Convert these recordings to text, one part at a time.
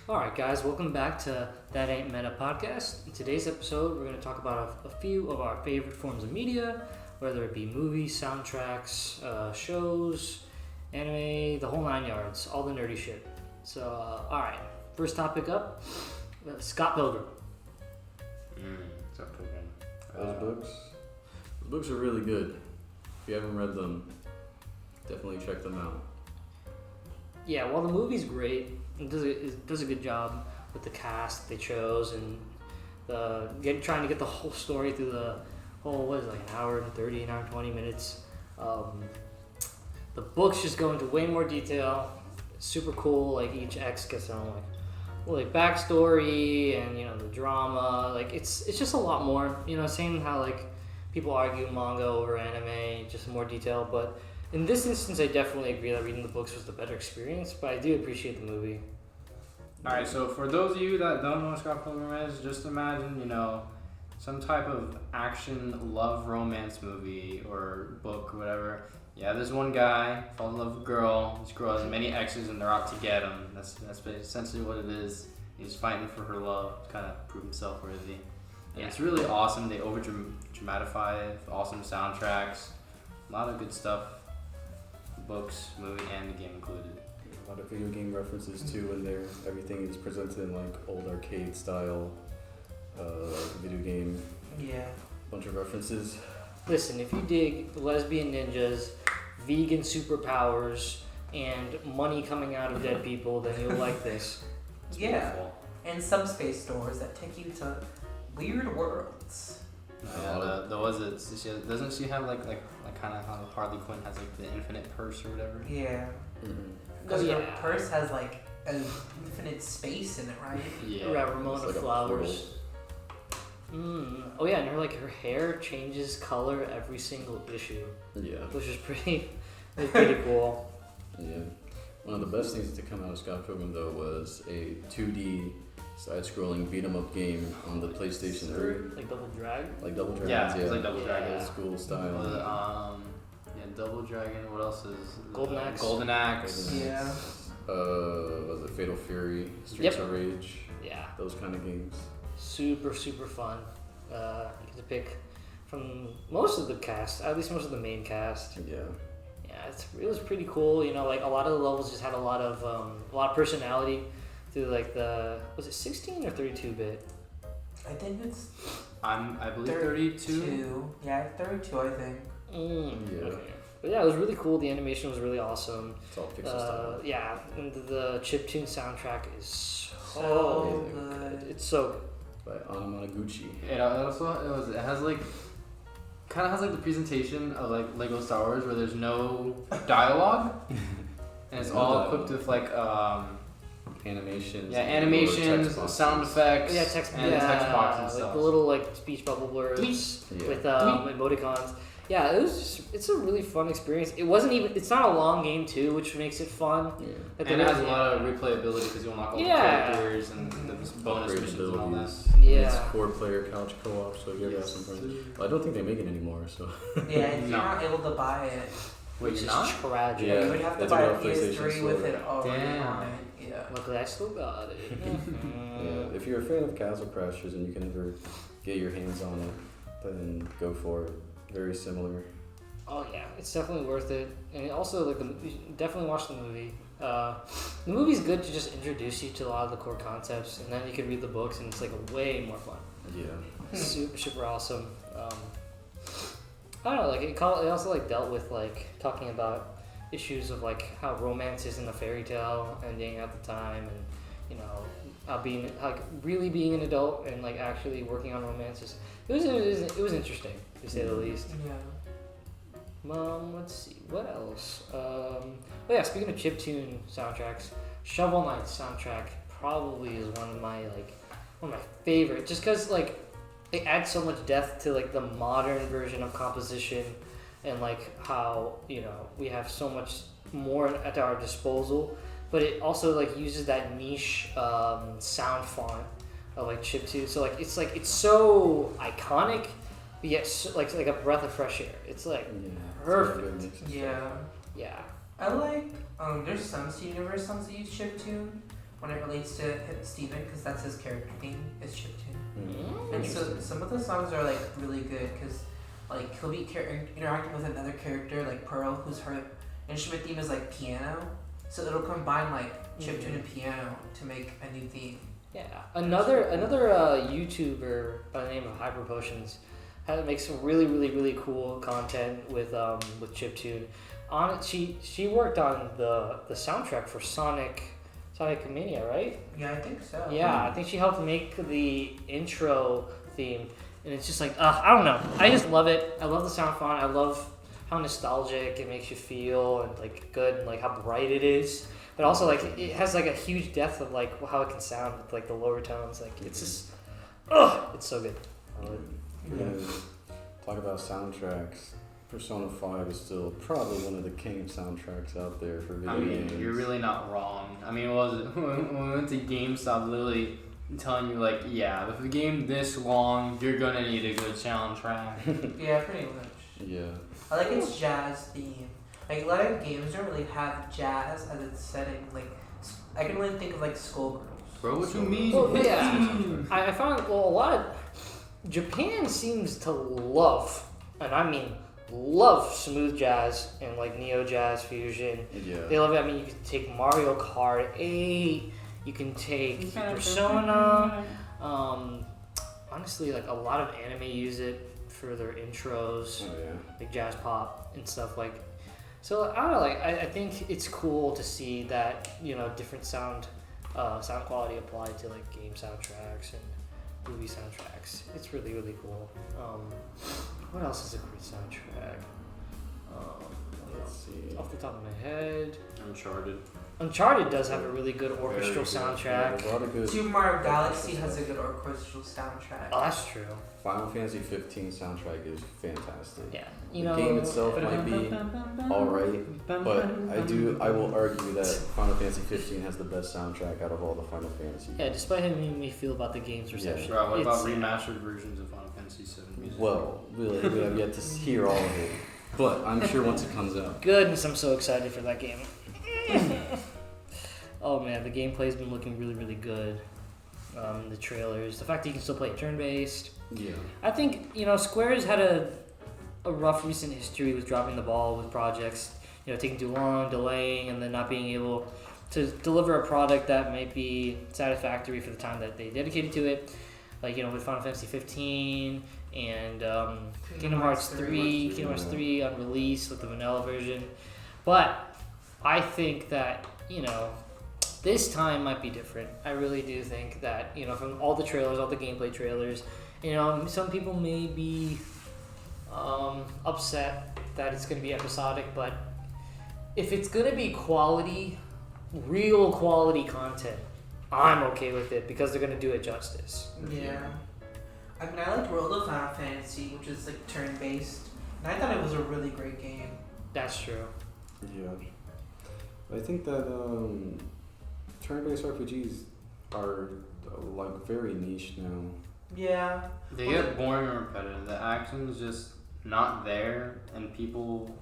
Alright guys, welcome back to That Ain't Meta podcast. In today's episode, we're going to talk about a few of our favorite forms of media, whether it be movies, soundtracks, shows, anime, the whole 9 yards, all the nerdy shit. So, alright, first topic up, Scott Pilgrim. Scott Pilgrim. Those books are really good. If you haven't read them, definitely check them out. Yeah, well the movie's great. It does a good job with the cast they chose and trying to get the whole story through the whole, an hour and 30, an hour and 20 minutes. The books just go into way more detail. It's super cool, like each X gets their own backstory and the drama. Like it's just a lot more. Same how people argue manga over anime, just more detail. But in this instance, I definitely agree that reading the books was the better experience, but I do appreciate the movie. Alright, so for those of you that don't know what Scott Pilgrim is, just imagine, some type of action, love, romance movie or book or whatever. Yeah, there's one guy, falls in love with a girl. This girl has many exes and they're out to get him. That's essentially what it is. He's fighting for her love to kind of prove himself worthy. And it's really awesome. They over-dramatify it, awesome soundtracks, a lot of good stuff. Books, movie, and the game included. A lot of video game references too in there. Everything is presented in old arcade style video game. Yeah. Bunch of references. Listen, if you dig lesbian ninjas, vegan superpowers, and money coming out of dead people, then you'll like this. It's Yeah. beautiful. And subspace doors that take you to weird worlds. Doesn't she have kind of how Harley Quinn has the infinite purse or whatever? Yeah. Mm-hmm. Because Yeah. her purse has an infinite space in it, right? Yeah, Ramona It's like a flowers. Oh yeah, and her hair changes color every single issue, Yeah. which is pretty cool. Yeah. One of the best things to come out of Scott Pilgrim though was a 2D side-scrolling beat-em-up game on the PlayStation 3. Like Double Drag. Like Double Dragons, Yeah, it's like Double Yeah. Dragon. Old school style. Double Dragon. What else is? Golden Axe. Golden Axe. Yeah. Was it Fatal Fury? Streets of Rage? Yeah, Those kind of games. super fun. You get to pick from most of the cast, at least most of the main cast. Yeah. Yeah, it was pretty cool. A lot of the levels just had a lot of personality through was it 16 or 32-bit? I think it's I believe 32. Yeah, 32, I think. Yeah. Okay. But yeah, it was really cool. The animation was really awesome. It's all pixel style. Yeah, and the chiptune soundtrack is So good. good. It's so good. By Anamanaguchi. It has kind of has the presentation of Lego Star Wars where there's no dialogue and it's No all dialogue. equipped with Animations. animations, text boxes. sound effects, Yeah, text box and stuff. the little speech bubble blurs Yeah. with emoticons. Yeah, it's a really fun experience. It's not a long game too, which makes it fun. Yeah. And it has a lot of replayability because you unlock all the characters and the bonus Upgrade missions and all that. abilities. Yeah. It's 4-player couch co-op, so you have some friends. Well, I don't think they make it anymore, so. Yeah, and No. you're not able to buy it. Wait, Which you're is not? tragic. Yeah. You would have to that's buy a about PlayStation PS3 with Store. it already Damn. on it. Yeah. Luckily, I still got it. Yeah, if you're a fan of Castle Crashers and you can ever get your hands on it, then go for it. Very similar. Oh yeah, it's definitely worth it, and also you should definitely watch the movie. The movie's good to just introduce you to a lot of the core concepts, and then you can read the books, and it's way more fun. Yeah. Super awesome. I don't know, it also dealt with talking about issues of how romance isn't a fairy tale ending at the time, and how really being an adult and actually working on romances. It was interesting to say the least. Yeah. Let's see, what else? Speaking of chiptune soundtracks, Shovel Knight's soundtrack probably is one of my favorite, just because it adds so much depth to the modern version of composition, and how we have so much more at our disposal, but it also uses that niche sound font of chiptune, so it's so iconic. But yet, like a breath of fresh air. It's perfect. Yeah. Yeah. I like, there's some Universe songs that use chiptune, when it relates to Steven, because that's his character theme, is chiptune. Mm. And so some of the songs are like really good because like he'll be interacting with another character like Pearl, whose her instrument theme is like piano. So it'll combine like chiptune and piano to make a new theme. Yeah, another YouTuber by the name of Hyper Potions makes some really cool content with chiptune. On it, she worked on the soundtrack for Sonic Mania, right? Yeah, I think so. Yeah, I think she helped make the intro theme, and it's just like I don't know. I just love it. I love the sound font. I love how nostalgic it makes you feel and like good and like how bright it is. But also like it has like a huge depth of like how it can sound with like the lower tones. Like it's just it's so good. Yeah. Talk about soundtracks. Persona 5 is still probably one of the king soundtracks out there for video games. You're really not wrong. I mean, what was it? When we went to GameStop, literally telling you, like, yeah, with a game this long, you're gonna need a good soundtrack. Yeah, pretty much. Yeah. I like its jazz theme. Like, a lot of games don't really have jazz as its setting. Like, I can only think of, like, Skullgirls. Bro, what you mean? Well, yeah, I found a lot of Japan seems to love, and I mean love smooth jazz and like neo jazz fusion. Yeah. They love it. I mean, you can take Mario Kart 8. You can take Persona. Honestly, like a lot of anime use it for their intros, Oh yeah. like jazz pop and stuff like. So I don't know. Like I think it's cool to see that different sound quality applied to like game soundtracks and movie soundtracks. It's really cool. What else is a great soundtrack? Let's see. Off the top of my head, Uncharted does have a really good orchestral soundtrack. Yeah, a lot of good. Super Mario Galaxy has a good orchestral soundtrack. Oh, that's true. Final Fantasy 15 soundtrack is fantastic. Yeah, The game itself might be alright, but I will argue that Final Fantasy 15 has the best soundtrack out of all the Final Fantasy games. Yeah, despite how we feel about the game's reception. Bro, what about remastered versions of Final Fantasy 7 music? Well, we have yet to hear all of it, but I'm sure once it comes out. Goodness, I'm so excited for that game. Oh man, the gameplay's been looking really good. The trailers, the fact that you can still play it turn-based. Yeah. I think Square's had a rough recent history with dropping the ball with projects. Taking too long, delaying, and then not being able to deliver a product that might be satisfactory for the time that they dedicated to it. Like with Final Fantasy 15 and Kingdom Hearts 3, Kingdom Hearts 3 on release with the vanilla version. But I think that this time might be different. I really do think that from all the trailers, all the gameplay trailers, some people may be upset that it's going to be episodic, but if it's going to be quality, real quality content, I'm okay with it because they're going to do it justice. Yeah. I mean, I liked World of Final Fantasy, which is like turn-based, and I thought it was a really great game. That's true. Yeah. I think that turn-based RPGs are like very niche now. Yeah. They get boring and repetitive. The action's just not there, and people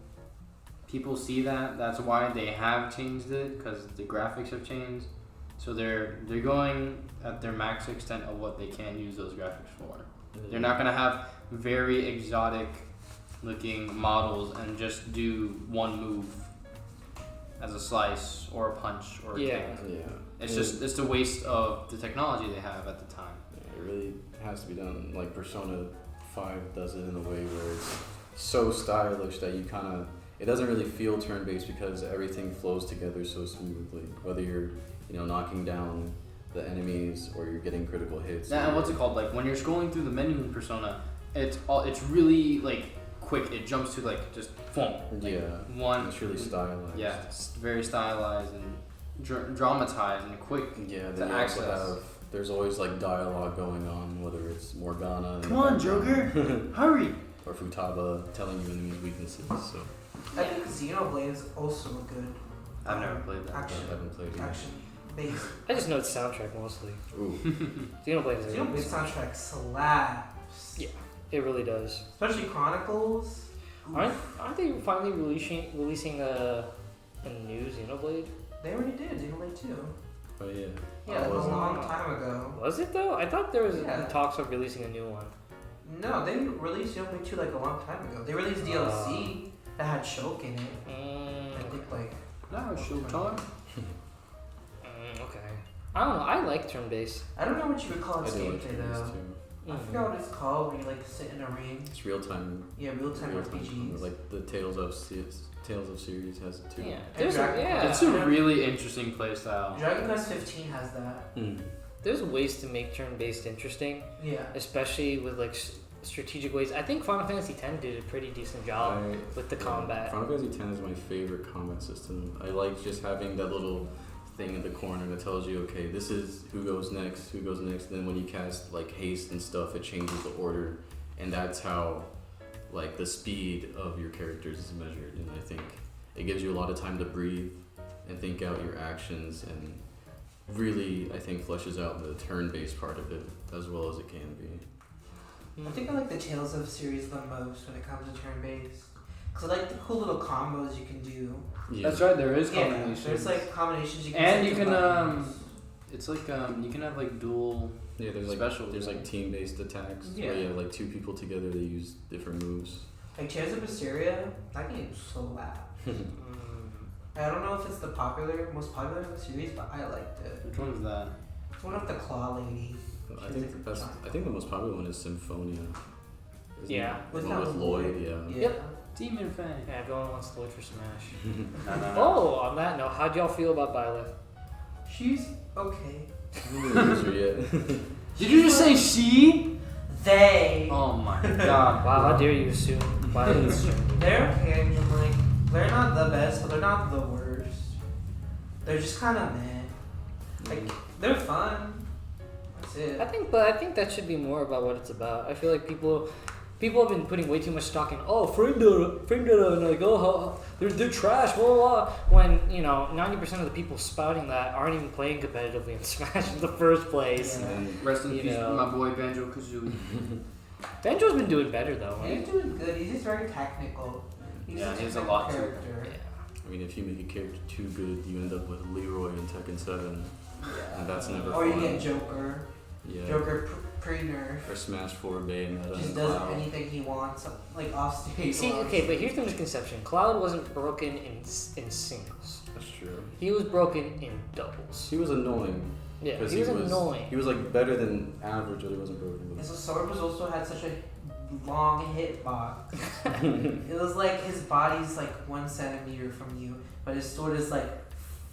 see that. That's why they have changed it, because the graphics have changed. So they're going at their max extent of what they can use those graphics for. They're not gonna have very exotic looking models and just do one move as a slice or a punch or a kick. Yeah. It's a waste of the technology they have at the time. Yeah, it really has to be done. Like Persona 5 does it in a way where it's so stylish that it doesn't really feel turn-based because everything flows together so smoothly. Whether you're knocking down the enemies or you're getting critical hits. Yeah, and what's it called? Like when you're scrolling through the menu in Persona, it's really like quick. It jumps to like just boom. Like one. It's really stylized. Yeah, it's very stylized and dramatized and quick Yeah, to then you access. also have. There's always like dialogue going on, whether it's Morgana. Come on, Joker, hurry! Or Futaba telling you enemies' weaknesses. So. I think Xenoblade is also a good I've never played that. I haven't played it. action-based. I just know its soundtrack mostly. Ooh. Xenoblade is Xenoblade soundtrack slaps. Yeah. It really does. Especially Chronicles. Aren't they finally releasing a new Xenoblade? They already did Xenoblade 2. Oh yeah. Yeah, like a wasn't- long time ago. Was it though? I thought there was Yeah. talks of releasing a new one. No, they released Xenoblade 2 like a long time ago. They released DLC that had Shulk in it. I think like. Now it's showtime. Okay. I don't know. I like turn-based. I don't know what you would call I its do like gameplay turn-based though. too. I forgot what it's called when you like sit in a ring. It's real time. Yeah, real-time RPGs. Like the Tales of series has it too. Yeah. And There's Dragon yeah. It's a really interesting playstyle. Dragon Quest 15 has that. Mm. There's ways to make turn-based interesting, Yeah. especially with like strategic ways. I think Final Fantasy X did a pretty decent job with the combat. Final Fantasy X is my favorite combat system. I like just having that little thing in the corner that tells you, okay, this is who goes next. Then when you cast like haste and stuff, it changes the order, and that's how like the speed of your characters is measured. And I think it gives you a lot of time to breathe and think out your actions, and really I think fleshes out the turn-based part of it as well as it can be. I think I like the Tales of series the most when it comes to turn-based. Cause I like the cool little combos you can do. Yeah. That's right. There is Yeah, combinations. there's like combinations you can. And set you to can buttons. it's like you can have like dual. Yeah, there's like Special, there's yeah. like team-based attacks Yeah. where you have like two people together. They use different moves. Like Tears of Berseria, that game's so loud. I don't know if it's the most popular in the series, but I liked it. Which one's that? It's one of the Claw Lady. I think the best. I think the most popular one is Symphonia. Isn't Yeah. it? Was The that one with Lloyd. Yeah. Yeah. Demon Fang. Yeah, everyone wants to look for Smash. No. Oh, on that note, how'd y'all feel about Byleth? She's okay. I haven't really used her yet. Did you just say she? They. Oh my god. Wow, how dare you assume Byleth's gender? They're okay. I mean, like, they're not the best, but they're not the worst. They're just kind of meh. Like, they're fun. That's it. I think that should be more about what it's about. I feel like people have been putting way too much stock in frame data, and like how they're trash, blah blah blah. When 90% of the people spouting that aren't even playing competitively in Smash in the first place. Yeah. And Rest in You peace, know. my boy Banjo Kazooie. Banjo's been doing better though. He's Right? doing good. He's just very technical. He's Yeah, a he has a technical lot to- character. I mean, if you make a character too good, you end up with Leroy in Tekken 7, and that's never Or you fun. get Joker. Yeah. Joker pre-nerf. Or Smash 4 Bayonetta Just and does Cloud. anything he wants, like off stage. See, okay, but here's the misconception: Cloud wasn't broken in singles. That's true. He was broken in doubles. He was annoying. Yeah, 'cause he was annoying. He was like better than average, but he wasn't broken. And so Sorbus also had such a long hitbox. It was like his body's like 1 centimeter from you, but his sword is like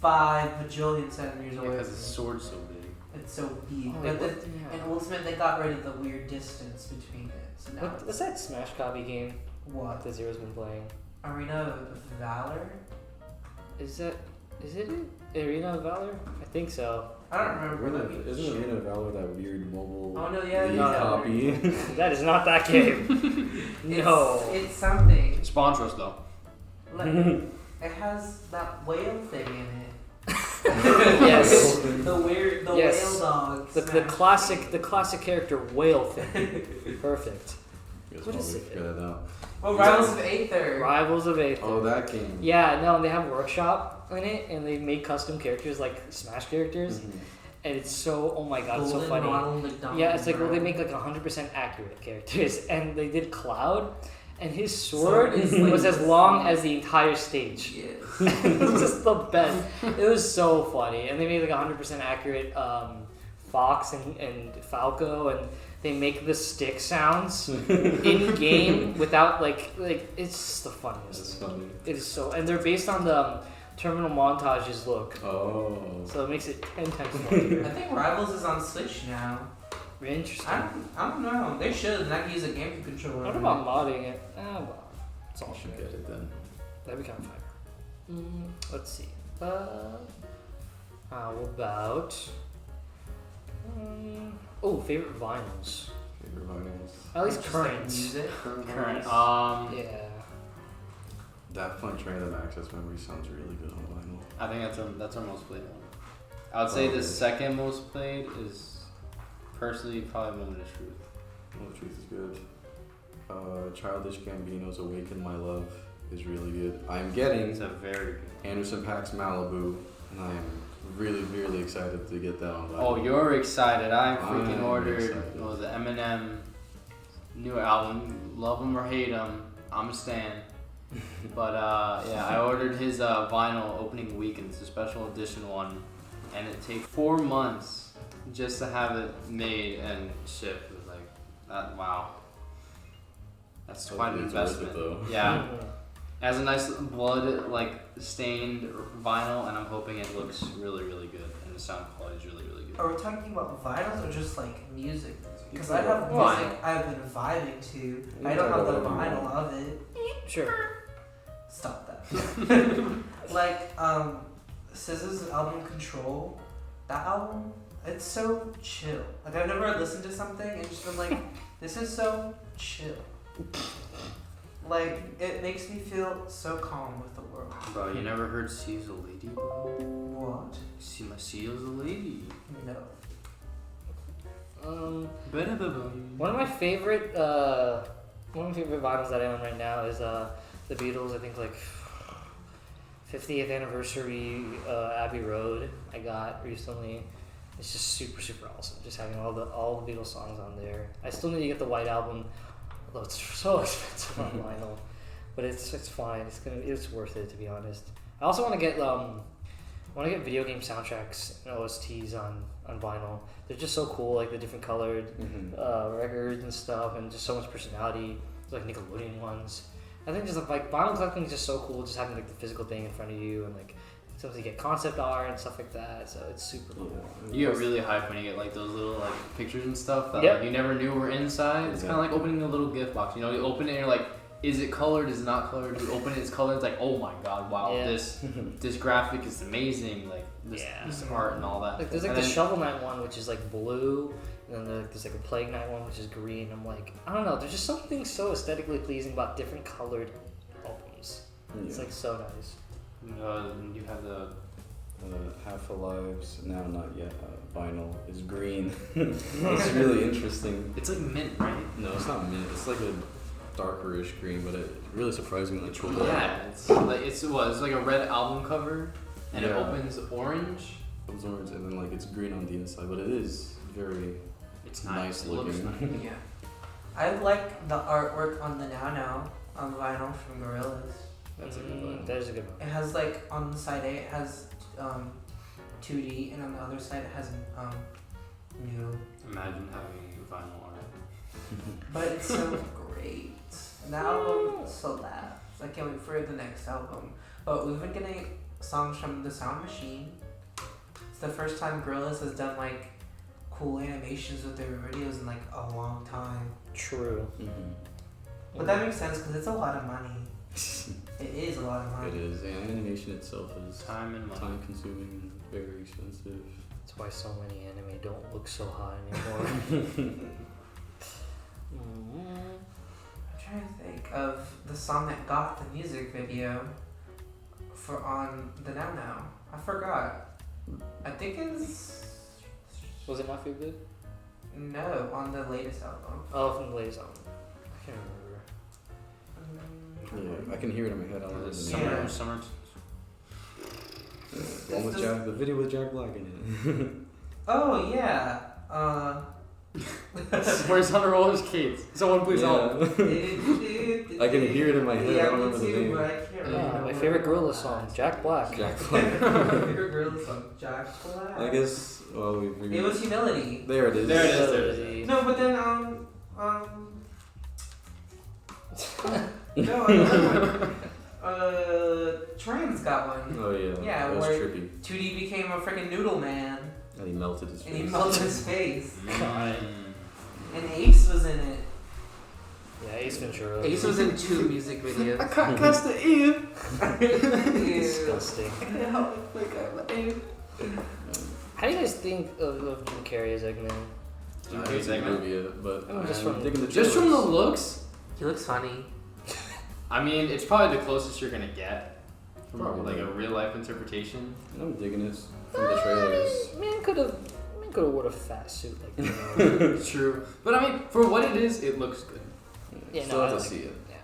5 bajillion centimeters away. Because from his you. sword's so big. It's so big. Oh, But wait, in Ultimate, they got rid of the weird distance between it. So now what's that Smash copy game what? that Zero's been playing? Arena of Valor? Is it Arena of Valor? I think so. I don't remember. Arena, Let me isn't check. Arena of Valor that weird mobile Oh no, yeah, Wii no, copy? That is not that game. No. It's something. Sponsor us though. Like, it has that whale thing in it. Yes. The Yes. whale dog. The smash. classic character whale thing. Perfect. You guys What is probably it? figured that out. Well, Rivals of Aether. Rivals of Aether. Oh, that game. Yeah, no, they have a workshop in it, and they make custom characters like Smash characters, Mhm. and it's so, oh my god, it's so Golden funny. Ronald McDonald, Yeah, it's like, well, they bro. make like 100% accurate characters, and they did Cloud, and his sword Sword is like was as this long long. as the entire stage. Yes. It was just the best. It was so funny, and they made like 100% accurate Fox and Falco, and they make the stick sounds in game without like it's just the That's funniest. funny. It is so, and they're based on the terminal montages look, Oh. so it makes it 10 times I funnier. think Rivals is on Switch now. Interesting. I don't know. They should. And I can use a GameCube controller. What about modding it? Well, it's all I should good. get it then. That'd be kind of fire. Let's see. How about? Favorite vinyls. Favorite vinyls. At least Just current. Like music. Current. Yeah. Daft Punk Random Access Memory sounds really good on vinyl. I think that's our most played one. I would say Oh, the really? second most played is personally probably Moment of Truth. Well, the truth is good. Childish Gambino's Awaken My Love is really good. I'm getting It's a very good one. Anderson Paak's Malibu, and I am really, really excited to get that on vinyl. Oh, you're excited. I freaking I'm ordered excited. what was it, Eminem new album. Love him or hate him, I'm a stan. But yeah, I ordered his vinyl opening weekend. It's a special edition one, and it takes 4 months just to have it made and shipped. It was like that. Wow, that's quite an Hopefully it's worth investment. it, though. Yeah, it has a nice blood like stained vinyl, and I'm hoping it looks really, really good, and the sound quality is really, really good. Are we talking about vinyls or just like music? Because can I talk have about music I've been vibing to. You I can don't talk have the about whatever you vinyl want. of it. Sure. Stop that. Like SZA's album Control, that album, it's so chill. Like I've never listened to something and just been like, this is so chill. Like it makes me feel so calm with the world. Bro, you never heard "She's a Lady"? Bro? What? See, my She's a lady. No. One of my favorite vinyls that I own right now is the Beatles. I think like 50th anniversary Abbey Road I got recently. It's just super, super awesome. Just having all the Beatles songs on there. I still need to get the White Album, although it's so expensive on vinyl. But it's fine. It's worth it, to be honest. I also want to get video game soundtracks and OSTs on vinyl. They're just so cool, like the different colored records and stuff, and just so much personality. Like Nickelodeon ones. I think just like vinyl collecting is just so cool. Just having like the physical thing in front of you, and like sometimes you get concept art and stuff like that. So it's super cool. You get really hyped when you get like those little like pictures and stuff that Yep. like, you never knew were inside. It's kind of like opening a little gift box. You know, you open it and you're like, is it colored? Is it not colored? You open it, it's colored. It's like, oh my god, wow, Yeah. this graphic is amazing. Like this art and all that. Like there's like And the then- Shovel Knight one, which is like blue, and then there's like a Plague Knight one, which is green. I'm like, I don't know. There's just something so aesthetically pleasing about different colored albums. It's like so nice. you have the Half Alive's Now Not Yet vinyl is green. It's really interesting. it's like mint, right? No, it's not mint. It's like a darkerish green, but it really surprisingly cool. Yeah, it's like a red album cover, and it Yeah. opens orange. It's orange and then like it's green on the inside, but it is very It's nice It looks looking. nice. Yeah. I like the artwork on the Now Now on vinyl from Gorillaz. That's a good vinyl. That is a good one. It has like on the side A it has 2D and on the other side it has new. Imagine having vinyl art. But it's so great. And the album slaps. I can't wait for the next album. But we've been getting songs from the Sound Machine. It's the first time Gorillaz has done like cool animations with their videos in like a long time. True. But that makes sense because it's a lot of money. It is a lot of money. It is, and animation itself is Time and money. time consuming and very expensive. That's why so many anime don't look so hot anymore. I'm trying to think of the song that got the music video for on the Now Now. I forgot. I think it's Was it not feel good? no on the latest album. Oh, from the latest album. I can't remember. Yeah, I can hear it in my head. I don't know the Summer, name. Yeah. summer. One with Jack, the video with Jack Black in it. Oh yeah. Where's on a roller skates? Someone please help. I can hear it in my head. Yeah, I don't me remember the too, name. but I can't remember. Yeah, my what favorite it Gorillaz was. song, Jack Black. Jack My Black. favorite Gorillaz song, Jack Black. I guess. Well, we. It was Humility. There it is. There it is, there it is. No, but then no, another one. Trans got one. Oh yeah. Yeah, It was where- trippy. 2D became a freaking noodle man, And he melted his face. and he melted his face. Mm. And Ace was in it. Yeah, Ace Ventura. Ace was in 2 music videos. can't catch the ear. Ew. Disgusting. I can't help it. Like, ew. How do you guys think of Jim Carrey as Eggman? I haven't seen the movie yet, but I mean, just I'm from- digging the Just from the trailers. looks, He looks funny. I mean, it's probably the closest you're gonna get from Probably. like a real life interpretation. I'm digging it from the trailers. Man could have worn a fat suit like that. It's true, but I mean, for what it is, it looks good. Yeah, Still no, have I to like see it. Yeah.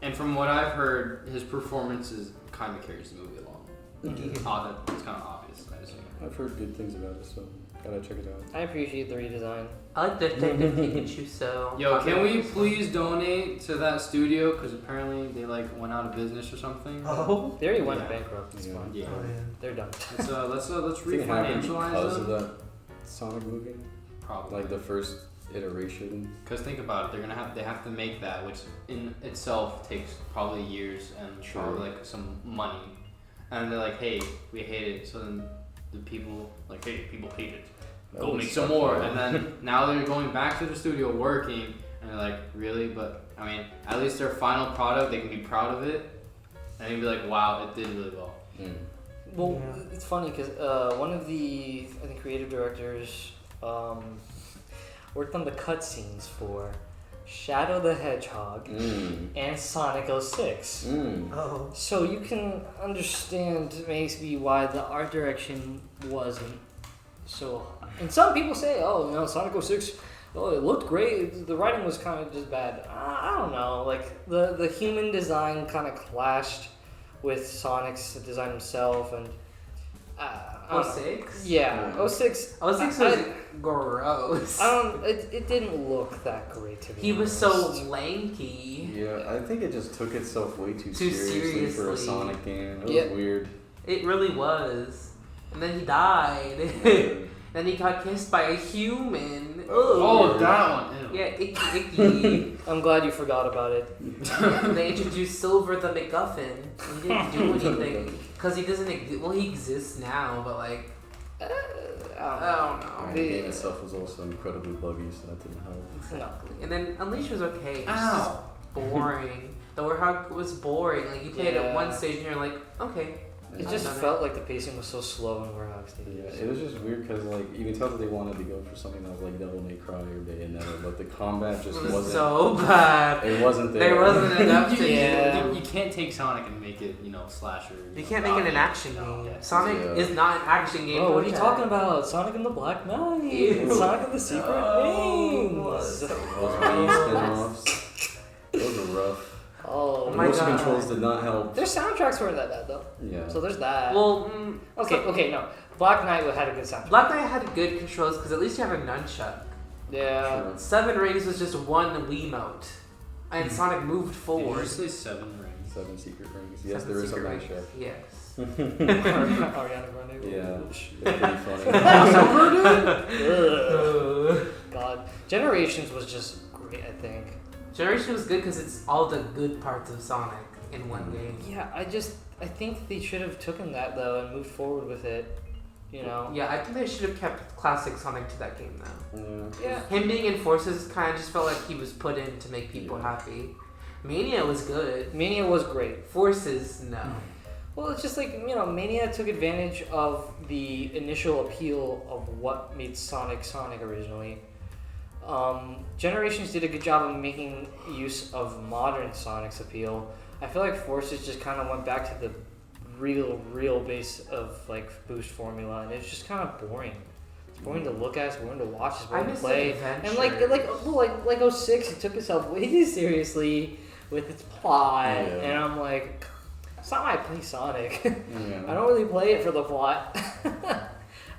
And from what I've heard, his performances kind of carries the movie along. Mhm. It's kind of obvious. I assume. I've heard good things about it, so gotta check it out. I appreciate the redesign. I like Detective Pikachu so. Yo, can we please donate to that studio? Because apparently they like went out of business or something. Oh. They already went Yeah. bankrupt. It's Yeah. fine. Yeah. They're done. Let's I think it happened refinancialize because of them. that Sonic movie, Probably. like the first iteration. Because think about it, they have to make that, which in itself takes probably years and Sure. probably like some money. And they're like, hey, we hate it. So then the people like, hey, people hate it. That Go would make suck some more. for And then now they're going back to the studio working, and they're like, really? But I mean, at least their final product, they can be proud of it, and they can be like, wow, it did really well. Mm. Well, Yeah. it's funny because one of the I think creative directors worked on the cutscenes for Shadow the Hedgehog and Sonic 06. Oh. So you can understand maybe why the art direction wasn't so. And some people say, "Oh, you know, Sonic 06, oh, it looked great. The writing was kind of just bad." I don't know. Like the human design kind of clashed with Sonic's design himself, and I don't know. 06? Yeah, 06. 06 was gross. I don't. It didn't look that great to me. He was so lanky. Yeah, I think it just took itself way too Too seriously for a seriously. Sonic game. It Yeah. was weird. It really was. And then he died. Then he got kissed by a human. Oh, Ugh. that one. Ew. Yeah, icky. I'm glad you forgot about it. They introduced Silver the MacGuffin. He didn't do anything. Because he doesn't exist. Well, he exists now, but like, I I don't know. And the game itself was also incredibly buggy, so that didn't help. don't know. No. And then Unleash was okay. It was Ow. just boring. The Warhawk was boring. Like, you played Yeah. at one stage and you're like, okay. It I've just done it. felt like the pacing was so slow in Warhawk Yeah, stages. it was just weird because like you can tell that they wanted to go for something that was like Devil May Cry or Bayonetta, but the combat just It was wasn't. so bad. It wasn't there. There wasn't enough to Yeah. You can't take Sonic and make it, slasher. You can't make it an action No. game. Yeah. Sonic Yeah. is not an action game. Oh, what are you Okay. talking about? Sonic and the Black Knight. Ew. Sonic and the Secret No. Rings. Those Wii spin-offs. Those were rough. Oh, my Motion God. controls did not help. their soundtracks weren't that bad though. Yeah. So there's that. Well, okay, no. Black Knight had a good soundtrack. Black Knight had good controls because at least you have a nunchuck. Yeah. Sure. Seven Rings was just one Wiimote, and Sonic moved Did you forward. just say 7 rings? 7 secret rings. Yes, Seven there is a secret nice rings. chef. Yes. Ariana Grande. Yeah, it's pretty funny. Ugh. God. Generations was just great, I think. Generation was good because it's all the good parts of Sonic in one game. Yeah, I think they should have taken that though and moved forward with it. You know. Yeah, I think they should have kept classic Sonic to that game though. Yeah. Yeah. Him being in Forces kind of just felt like he was put in to make people Yeah. happy. Mania was good. Mania was great. Forces, no. Well, it's just like, Mania took advantage of the initial appeal of what made Sonic originally. Generations did a good job of making use of modern Sonic's appeal. I feel like Forces just kind of went back to the real base of like boost formula, and it's just kind of boring. It's boring to look at, it's boring to watch, it's I boring to miss play. adventure. And like 06, it took itself way too seriously with its plot, Yeah. and I'm like, it's not why I play Sonic. Yeah. I don't really play it for the plot.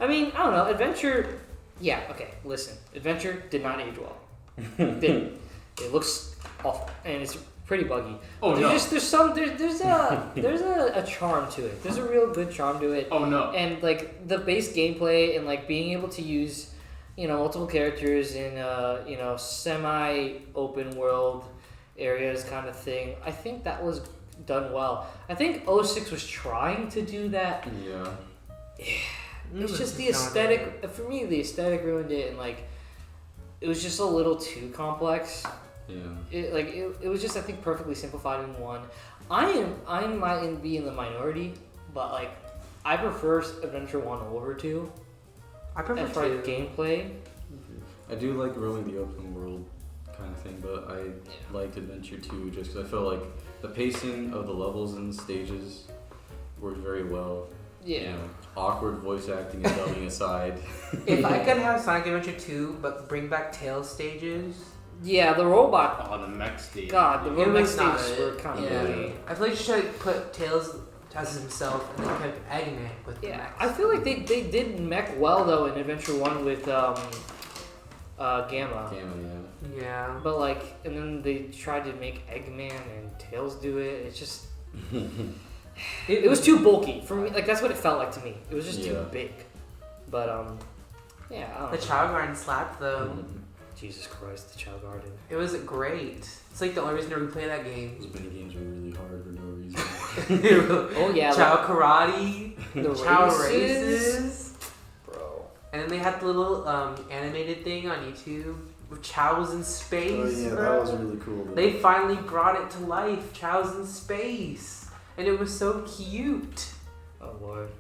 I mean, I don't know. Adventure, yeah, okay. Listen, Adventure did not age well. Didn't. It looks awful, and it's pretty buggy. Oh, There's no. there's a charm to it. There's a real good charm to it, Oh, no. and like the base gameplay and like being able to use, multiple characters in semi open world areas kind of thing. I think that was done well. I think 06 was trying to do that. Yeah. It's just the aesthetic. For me, the aesthetic ruined it, and like, it was just a little too complex. Yeah. It was just, I think, perfectly simplified in one. I might be in the minority, but like, I prefer Adventure 1 over 2 I prefer as far as two. gameplay. I do like rolling the open world kind of thing, but I liked Adventure 2 just because I felt like the pacing of the levels and the stages worked very well. Yeah. Awkward voice acting and dubbing aside. If I could have Sonic Adventure 2, but bring back Tails stages. Yeah, the robot. Oh, the mech stage. God, the It robot was not stages it. were kind of Yeah. bully. I feel like you should put Tails as himself, and then you have Eggman with the Yeah, mechs. I feel like they did mech well though in Adventure 1 with Gamma. Gamma, yeah. Yeah. But like, and then they tried to make Eggman and Tails do it. It's just, it was too bulky for me. Like that's what it felt like to me. It was just too Yeah. big. But yeah, I don't The know. Child Garden slapped though. Jesus Christ, the Child Garden. It was great. It's like the only reason to replay that game. Those mini games were really hard for no reason. Oh yeah, Child Karate, the Child races. Races. Bro. And then they had the little animated thing on YouTube with Chow's in space. Oh yeah, bro. that was really cool. Though. They finally brought it to life. Chow's in space, and it was so cute. Oh lord.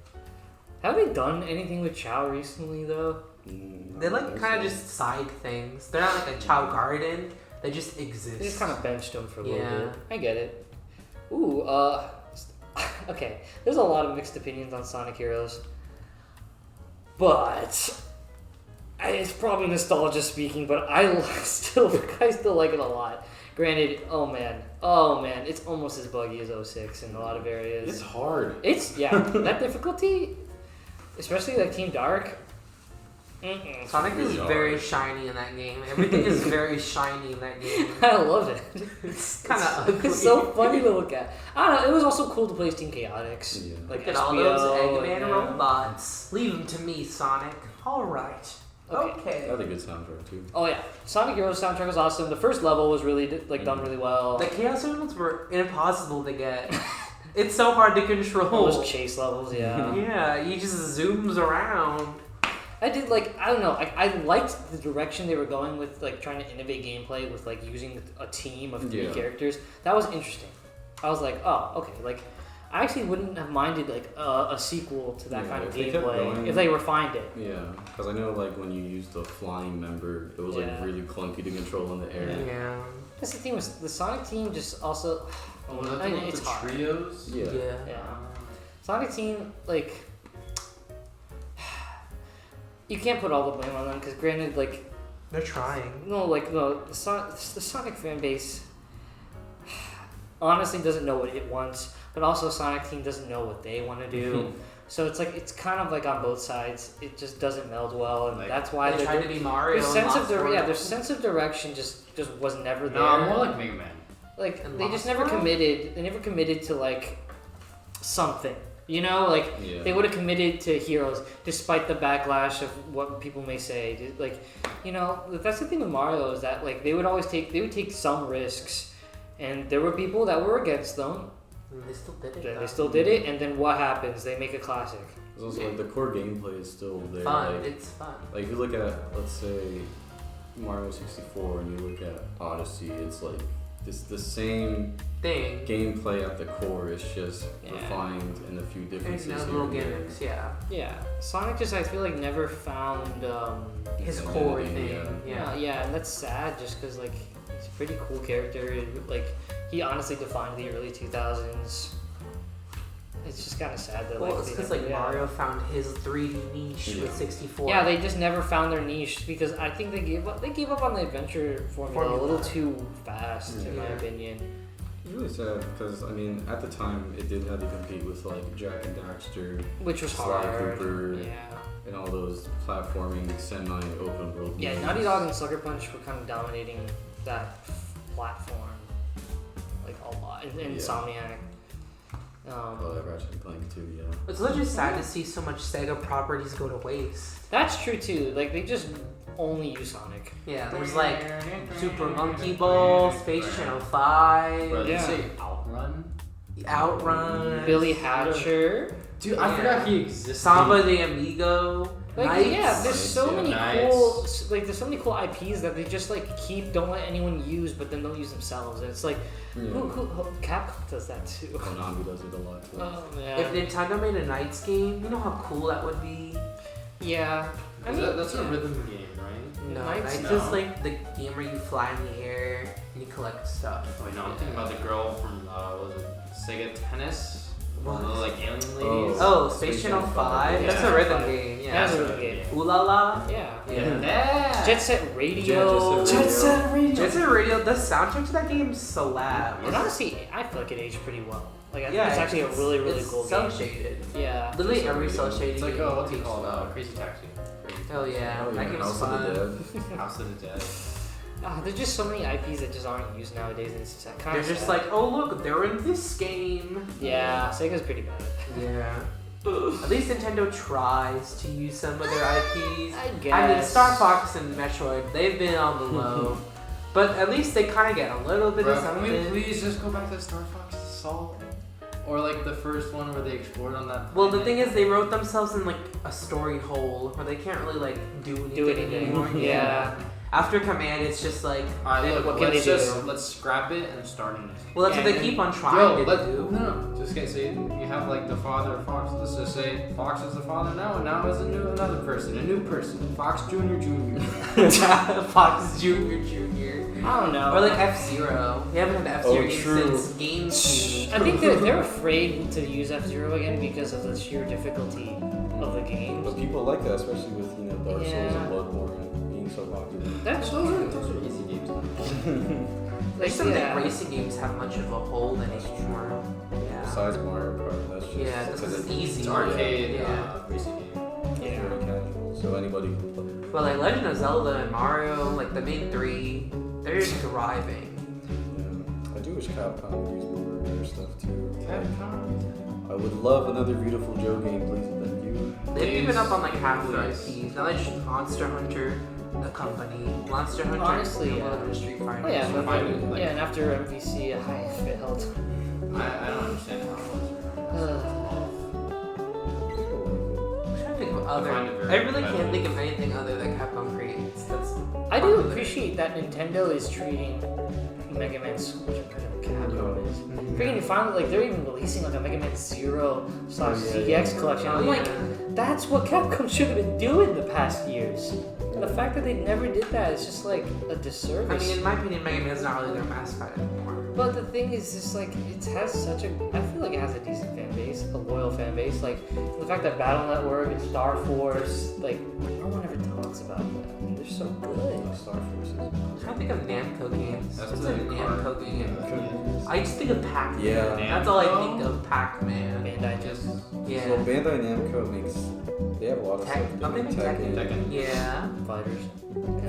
Have they done anything with Chow recently though? They're like kind of just side things. They're not like a Chow Garden. They just exist. They just kind of benched him for a little Yeah. bit. I get it. Ooh, okay. There's a lot of mixed opinions on Sonic Heroes, but it's probably nostalgia speaking. But I still like it a lot. Granted, oh man, it's almost as buggy as 06 in a lot of areas. It's hard. It's that difficulty, especially like Team Dark. Mm-mm. Sonic is really very hard. shiny in that game. Everything is very shiny in that game. I love it. It's kind of ugly. It's so funny to look at. I don't know. It was also cool to play as Team Chaotix. Yeah. Like Look at all those SBO, Eggman and, robots. Leave them to me, Sonic. All right. That Okay. had a good soundtrack too. Oh yeah, Sonic Heroes soundtrack was awesome. The first level was really done really well. The Chaos Emeralds were impossible to get. It's so hard to control. Those chase levels, yeah. Yeah, he just zooms around. I did I don't know. I liked the direction they were going with trying to innovate gameplay with using a team of 3 Yeah. characters. That was interesting. I was like, oh okay. I actually wouldn't have minded a sequel to that Yeah, kind of if they kept gameplay going- if they refined it. Yeah, because I know when you used the flying member, it was Yeah. really clunky to control in the air. Yeah. That's the thing was the Sonic team just also. Oh, was that I the mean, one with it's the hard. trios? Yeah. Yeah. Sonic team you can't put all the blame on them because granted They're trying. the Sonic fan base honestly doesn't know what it wants, but also Sonic team doesn't know what they want to do. So it's kind of on both sides. It just doesn't meld well, and that's why They tried to be Mario. their and sense of lost for it. their sense of direction just was never there. No, I'm more like Mega Man. And They just lost never for it? committed. They never committed to something. You know, Yeah. they would have committed to Heroes despite the backlash of what people may say. That's the thing with Mario is that they would take some risks, and there were people that were against them. And they still did it. Then they though. still did it, and then what happens? They make a classic. It's also the core gameplay is still there. Fun. It's fun. If you look at, let's say, Mario 64 and you look at Odyssey, it's it's the same Thing. gameplay at the core. It's just Yeah. refined in a few And differences. those here little and there. gimmicks, yeah. Yeah, Sonic just I feel never found. His Yeah, core yeah, thing. yeah. Yeah, and that's sad just because he's a pretty cool character. He honestly defined the early 2000s. It's just kind of sad that Well, it's they because never- yeah. Mario found his 3D niche Yeah. with 64. Yeah, they just never found their niche because I think they gave up. They gave up on the adventure formula a little too fast, in my Yeah. opinion. It's really sad because at the time it did have to compete with Jack and Daxter Which was Sly hard. Cooper. Yeah. and all those platforming semi-open world. Yeah, games. Naughty Dog and Sucker Punch were kind of dominating that platform a lot. And Insomniac. Ratchet and Clank too. Yeah. It's literally sad to see so much Sega properties go to waste. That's true too. They just only use Sonic. Yeah, there's Super Monkey Ball, Space Channel 5, Bro, did Yeah. you say Outrun? Outrun, Billy Hatcher. Dude, I forgot he existed. Samba de Amigo, Knights. Yeah, there's so Yeah, many Knights. cool there's so many cool IPs that they just don't let anyone use, but then they'll use themselves. And it's who Capcom does that too. Konami does it a lot too. Oh If man. Nintendo made a Knights game, you know how cool that would be? Yeah. I mean, That's a yeah. rhythm game, right? No, Knights? Knights No. is the game where you fly in the air and you collect stuff. Wait, no, I'm thinking about the girl from, what was it, Sega Tennis? What? The little, alien ladies? Oh, Space Channel 5? Yeah. That's a rhythm game, yeah. That's a rhythm game. Ooh la la? Yeah. Yeah. Jet Set Radio. Jet Set Jet Set Radio, the soundtrack to that game slap. And honestly, I feel like it aged pretty well. Like I think it's actually a really it's cool cel game. shaded. Yeah. Literally every cel shaded. It's like, game what's it takes called? one. Crazy Taxi. Oh yeah, Oh, that yeah, game's House of fun. the Dead. House of the Dead. There's just so many IPs that just aren't used nowadays, and it's just kind They're of just like, oh look, they're in this game. yeah, Sega's pretty bad. Yeah. At least Nintendo tries to use some of their IPs. I guess. I mean, Star Fox and Metroid, they've been on the low. But at least they kind of get a little bit of Bro, can we something. please just go back to Star Fox Assault? Or like the first one where they explored on that. Well, the planet? thing is, they wrote themselves in like a story hole where they can't really like do anything anymore. Yeah. After Command, it's just like, Alright, look, what can let's they do? just let's scrap it and start a new. well, that's Yeah, what they and- keep on trying Yo, to do. no, just get say you have like the father of Fox. Let's just say Fox is the father now, and now is another person, a new person, Fox Junior Junior. Fox Jr. I don't know. Or like F-Zero. We haven't had F-Zero Oh, game true. since GameCube. I think they're afraid to use F-Zero again because of the sheer difficulty of the games. But people like that, especially with Dark Souls Yeah. and Bloodborne being so popular. That's Those true. are easy games now. I Like, just don't yeah. think racing games have much of a hold anymore. Yeah. Besides Mario Kart, that's just Yeah, that's 'cause it's easy. It's arcade Yeah. racing game. Yeah. very casual, so anybody can play. But like Legend of Zelda and Mario, like the main three, they're thriving. Yeah. I do wish Capcom would use more of their stuff too. Capcom. I would love another Beautiful Joe game, please. Thank you. They've given up on like half their Nice. IPs. Now they just Monster Hunter, the company. Monster Hunter, Honestly, and a yeah. little bit of Street Fighter. Oh, yeah, Street but Fighter, like- yeah, and after MVC, I failed. I don't understand how it was. I'm trying to think of other. find it very I really can't repetitive. think of anything other that Capcom creates. That's I do popular. appreciate that Nintendo is treating Mega Man, which I'm pretty sure Capcom is. Mhm. Freaking finally, like they're even releasing like a Mega Man Zero / CX collection. Oh, I'm like, yeah. that's what Capcom should have been doing the past years. And the fact that they never did that is just like a I disservice. mean, in my opinion, Mega Man's not really their mascot anymore. But the thing is, just like it has such a, I feel like it has a decent fan base, a loyal fan base. Like the fact that Battle Network and Star Force, like no one ever talks about them. I mean, they're so good. Star Forces. I'm trying to think of Namco games. That's What's the a Namco card. game? Yeah. I just think of Pac-Man. Yeah. That's all I Namco? think of, Pac-Man. Bandai just, Yeah. So Bandai Namco makes, they have a lot of Tech- stuff. oh, They they make make Tekken, Tekken. Yeah. fighters.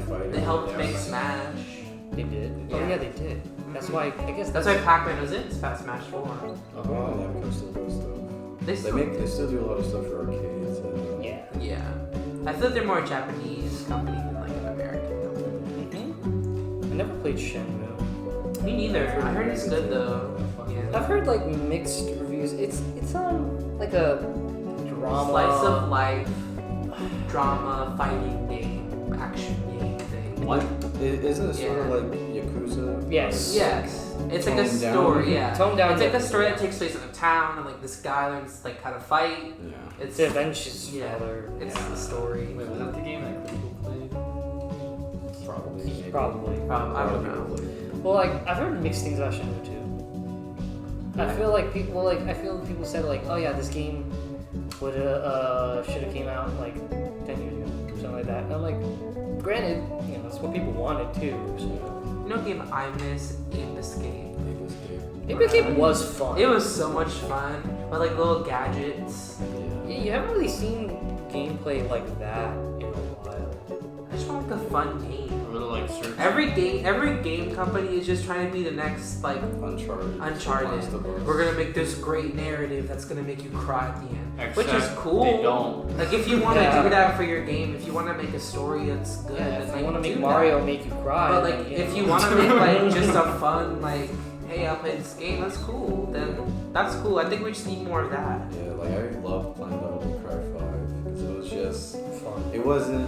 Fighter. They helped Yeah. make Smash. They did. Oh Yeah. yeah, they did. That's why I guess That's why Pac-Man was in Fast Smash 4. Oh, Namco still does stuff. They still They still do a lot of stuff for arcades. And, Yeah. Yeah. I feel like they're more a Japanese company than like an American company. I never played Shenmue. Me neither. I heard it's good though. Yeah. I've heard like mixed reviews. It's like a drama. Slice of life, drama, fighting game, action game thing. What? Isn't it sort of Yeah. like Yakuza? Yes. Yes. It's like a Toned down. story, yeah. Toned down It's like a Yakuza. story that takes place in a town and like this guy learns like how to fight. Yeah. It's To avenge his yeah. father. It's Yeah. the story. Wait, was that the game that Critical played? Probably. maybe. Probably. I don't know. Probably. Well, like I've heard mixed things about Shenmue too. I feel like people said like, oh yeah, this game would should have came out like 10 years ago, or something like that. And I'm like, granted, you know, that's what people wanted too. So. You know what game I miss? Aim Escape. Maybe the game was fun. It was so much fun with like little gadgets. Yeah, you haven't really seen gameplay like that in a while. I just want like a fun game. A little like search. Every game company is just trying to be the next like Uncharted. Last Uncharted. of Us. We're gonna make this great narrative that's gonna make you cry at the end, which is Except cool. They don't. Like if you want to Yeah. do that for your game, if you want to make a story that's good, Yeah, then if like, you want to make do Mario that. make you cry, But then, like you if know. you want to make like just a fun like, hey, I'll play this game, that's cool. Then that's cool. I think we just need more of that. Yeah, like I loved playing Devil May Cry 5 because it was just, fun. it wasn't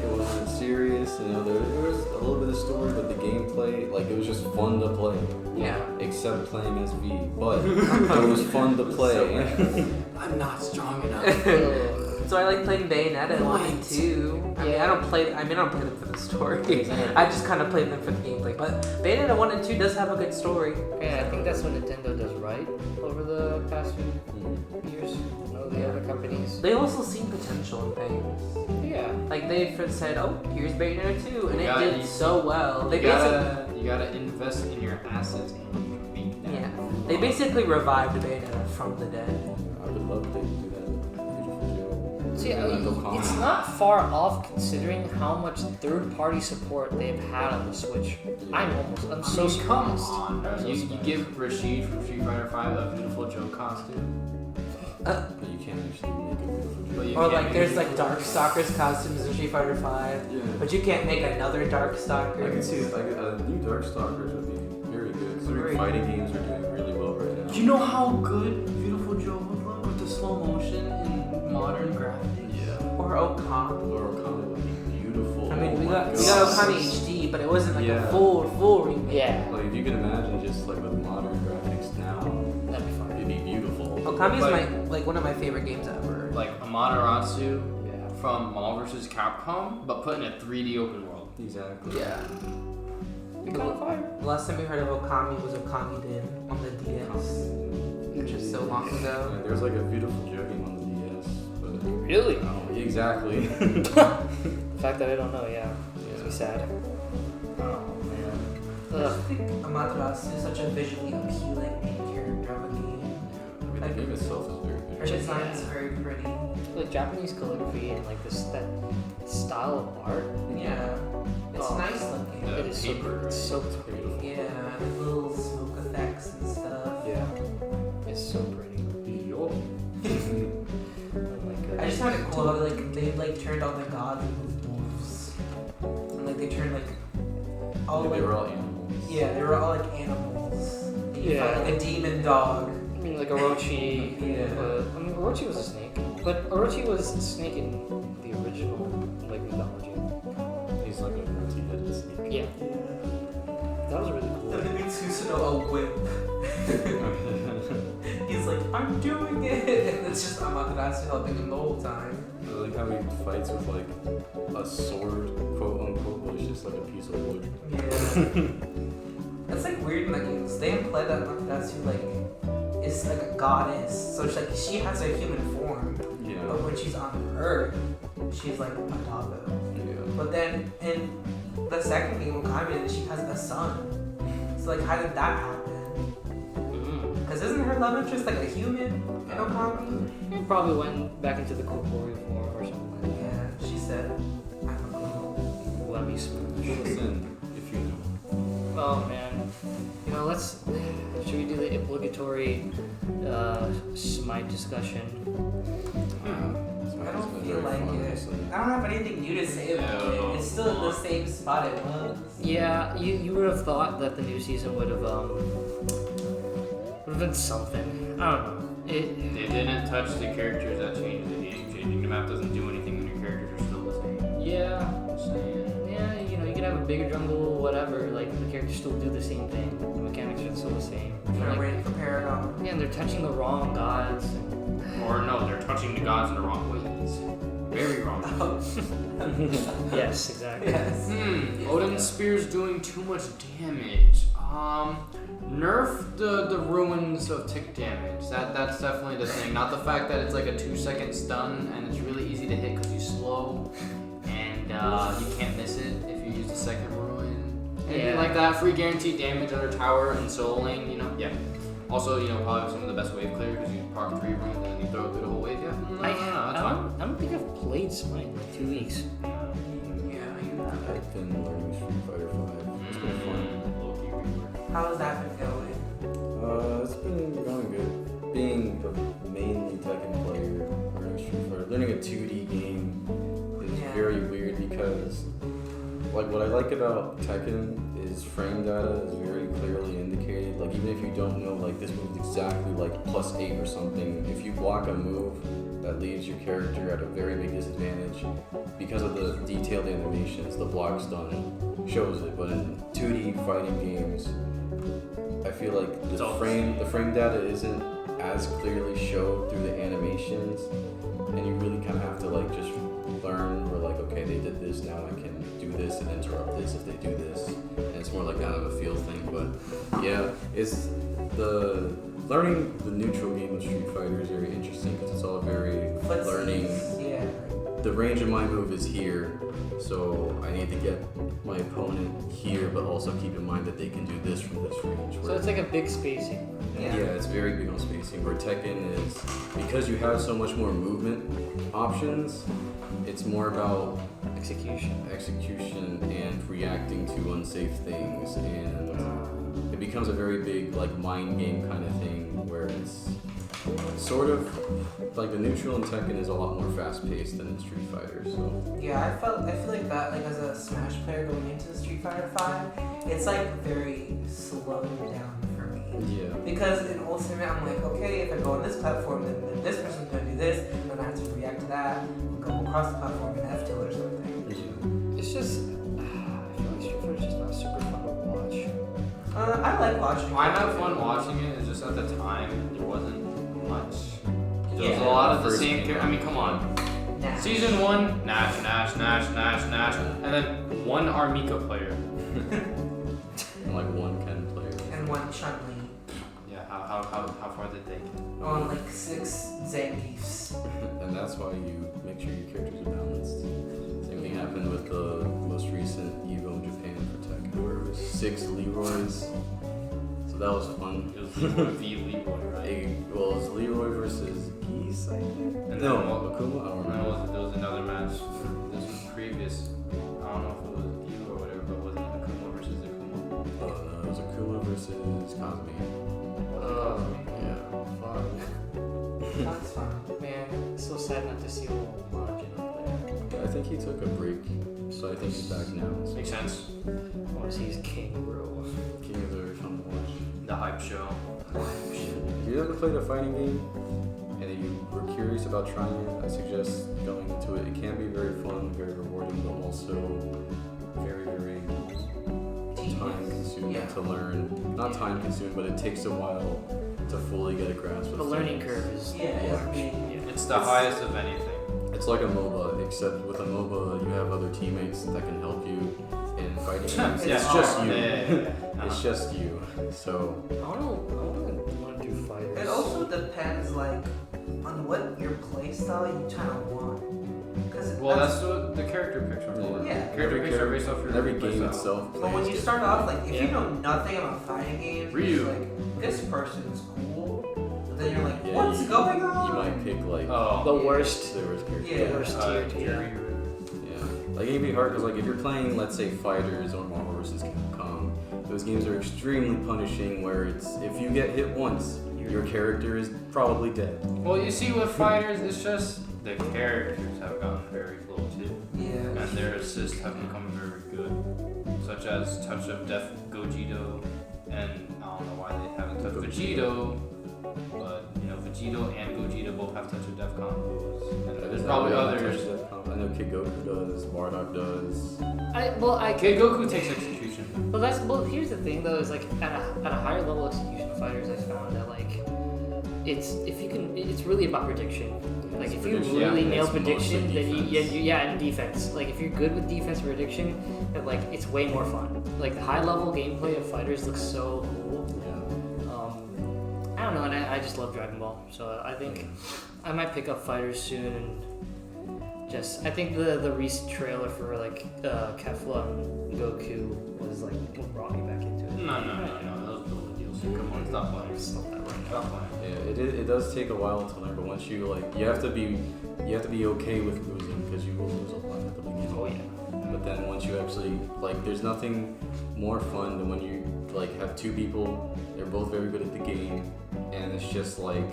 serious, you know, there was a little bit of story, but the gameplay, like it was just fun to play. Yeah. Except playing as V, but it was fun to play. I'm not strong enough. Ugh. So I like playing Bayonetta 1 and 2. I mean, I don't play them for the story. I just kind of play them for the gameplay. But Bayonetta 1 and 2 does have a good story. Yeah, I think that's what Nintendo does right over the past few years. You know, the other companies. They also seen potential in things. Yeah. Like they said, oh, here's Bayonetta 2, and You it gotta- did so well. They You gotta invest in your assets and make them. yeah. They basically revived Bayonetta from the dead. I would love if they could do that. Beautiful Joe. See, Mental calm. it's not far off considering how much third-party support they've had on the Switch. I'm so come surprised. on, bro. I'm so You surprised. give Rashid from Street Fighter 5 a beautiful Joe costume. But you can't actually make a beautiful Joe. But you Or can't like make there's it like Darkstalkers costumes in Street Fighter 5, Yeah. but you can't make another I Darkstalker. can see like new Darkstalkers would be very good. Considering fighting games are doing really well right now. You know how good Beautiful Joe would look with the slow motion in modern graphics? Yeah. Or Okami. Or Okami would be beautiful. I mean, Oh we my got God. Okami HD, but it wasn't like Yeah. a full remake. Yeah, Like if you can imagine just like with modern graphics now, that'd be fun. it'd be beautiful. Okami is Like- one of my favorite games ever. Like Amaterasu Yeah. from Marvel vs. Capcom, but put in a 3D open world. Exactly. Yeah. We caught fire. The last time we heard of Okami was Okami Din on the DS, which is so long ago. Yeah, there's like a beautiful Joe game on the DS, but Really? oh, exactly. The fact that I don't know, yeah, makes me sad. Oh man. I Ugh. just think Amaterasu is such a visually appealing main character of a game. I mean, the game itself is very Her good. design is very pretty. Like Japanese calligraphy and like that style of art. Yeah. It's Oh. nice looking. Yeah. It is so paper, right? so It's pretty. beautiful. Yeah, the little smoke effects and stuff. Yeah, it's so pretty. Yo. Oh my god. I just found it cool how they like turned all the gods into wolves. And like they turned like all Yeah, like they were all animals. yeah, they were all like animals. And you Yeah. found like a demon dog. I mean, like Orochi. Yeah. I mean, Orochi was a snake, but Orochi was a snake in the original like mythology. He's like a multi-headed snake. Yeah, that was really And cool. then makes Susanoo a whip. He's like, I'm doing it, and it's just Amaterasu helping him the whole time. I like how he fights with like a sword, quote unquote, but it's just like a piece of wood. Yeah. That's like weird in the games. They imply that Amaterasu like is like a goddess, so it's like she has a human form, Yeah. but when she's on Earth, she's like a doggo. Yeah. But then in the second game, Okami, she has a son. So like, how did that happen? Mm. Because isn't her love interest like a human in Okami? He probably went back into the corporeal form or something like that. Yeah, she said, I don't know. Let me smooch. Listen, if you know. Oh man. You know, should we do the obligatory Smite discussion? I don't feel like it. I don't have anything new to say about No. it. It's still in the same spot it was. Yeah, you would have thought that the new season would have been something. I don't know. They didn't touch the characters that changed the game. Changing the map doesn't do anything when your characters are still the same. Yeah, Just saying. yeah, you know, you could have a bigger jungle, whatever. Like the characters still do the same thing. The mechanics are still the same. They're Like, waiting for Paragon. yeah, and they're touching the wrong gods. Or no, they're touching the gods in the wrong ways. Very wrong. Yes, exactly. Yes. Odin's spear's doing too much damage. Nerf the ruins of tick damage. That's definitely the thing. Not the fact that it's like a 2-second stun and it's really easy to hit because you slow and you can't miss it if you use the second ruin. Anything Yeah. like that. Free guaranteed damage under tower and soloing. You know, yeah. Also, you know, probably some of the best wave clear because you park 3 ruins and then you throw it through the whole wave. Yeah. No, that's fine. I don't think I've played Smite in like 2 weeks. Yeah, you know. I've been learning Street Fighter 5. It's been fun. Low-key rework. How's that been going? It's been going good. Being a mainly Tekken player, learning Street Fighter, learning a 2D game is Yeah. very weird because, like, what I like about Tekken is frame data is very clearly indicated. Like, even if you don't know, like, this move is exactly like +8 or something, if you block a move that leaves your character at a very big disadvantage because of the detailed animations, the block's done shows it. But in 2D fighting games, I feel like It's all the frame data isn't as clearly showed through the animations, and you really kind of have to like just learn. Where like, okay, they did this, now I can do this and interrupt this if they do this, and it's more like kind of a feel thing. But yeah, it's the learning the neutral game of Street Fighter is very interesting because it's all very learning. Yeah. the range of my move is here, so I need to get my opponent here, but also keep in mind that they can do this from this range. So it's like a big spacing. Yeah, it's very big on spacing. Where Tekken is, because you have so much more movement options, it's more about execution and reacting to unsafe things, and it becomes a very big like mind game kind of thing where it's sort of like the neutral in Tekken is a lot more fast paced than in Street Fighter. So Yeah, I feel like that, like as a Smash player going into the Street Fighter 5, it's like very slowed down for me. yeah, Because in Ultimate, I'm like, okay, if I go on this platform, then this person's gonna do this, and then I have to react to that, go across the platform and F tilt or something. yeah. It's just, I feel like Street Fighter's just not super fun to watch. I like watching. I have fun watching it. It's just at the time there wasn't much. There was Yeah. a lot of the First same game. character. I mean, come on. Nah. Season 1, Nash, and then one Armika player. And like one Ken player. And one Chun-Li. Yeah, how far did they get? On like 6 Zangiefs. And that's why you make sure your characters are balanced. Same thing happened with the most recent Evo in Japan for Tekken, where it was 6 Leroys. So that was fun. It was Leroy v Leroy, right? Well, it was Leroy versus Geese, I think. And No, then what- Akuma. I don't remember. There was another match. This was previous. I don't know if it was Evo or whatever, but wasn't it Akuma versus Akuma? Oh no, it was Akuma versus Kazumi. Yeah. Fuck. That's fun. Man, it's so sad not to see old Margin up there. I think he took a break, so I think he's back now. So Makes sense. I want to see his king, bro. King is very fun to watch. The hype show. If you ever played a fighting game and you were curious about trying it, I suggest going into it. It can be very fun, very rewarding, but also very, very time consuming Yeah. to learn. Not time consuming, but it takes a while to fully get a grasp of The learning things. curve is Yeah, large. yeah. Yeah. It's the highest of anything. It's like a MOBA, except with a MOBA you have other teammates that can help you in fighting games. Yeah. It's just you. Yeah. It's just you. So I want to do fighters. It also depends, like, on what your playstyle you kind of want. Cause Well, that's what the character picks are for. Yeah. Character picks are based off your every game playstyle. itself. But when plays you different. start off, like, if you Yeah. know nothing about fighting games, Ryu. it's like, this person's cool, but then you're like, Yeah, what's going on? You might pick like Oh. The worst. the worst character. Yeah. The worst tier. Jerry. Yeah. Like it can be hard because like if you're playing, let's say, Fighters or Marvel vs. Capcom, those games are extremely punishing. Where it's if you get hit once, your character is probably dead. Well, you see, with fighters, it's just the characters have gotten very low too, Yeah. and their assists have become very good, such as Touch of Death Gogeta, and I don't know why they haven't touched Vegito, but you know Vegito and Gogeta both have Touch of Death combos, and there's probably others. I know Kid Goku does, Bardock does. Okay, Goku takes execution. Here's the thing though, is like at a higher level execution of fighters, I found that like it's really about prediction. Like if you Prediction, really yeah, nail it's prediction, mostly then defense. and defense. Like if you're good with defense prediction, then like it's way more fun. Like the high level gameplay of fighters looks so cool. Yeah. I don't know, and I just love Dragon Ball, so I think I might pick up fighters soon. And I think the recent trailer for like Kefla and Goku was like what brought me back into it. No, that was the DLC. Come on, stop playing. Stop that way. Stop playing. Yeah, it does take a while to learn, but once you like, you have to be okay with losing because you will lose a lot at the beginning. Oh yeah. But then once you actually like, there's nothing more fun than when you like have two people, they're both very good at the game, and it's just like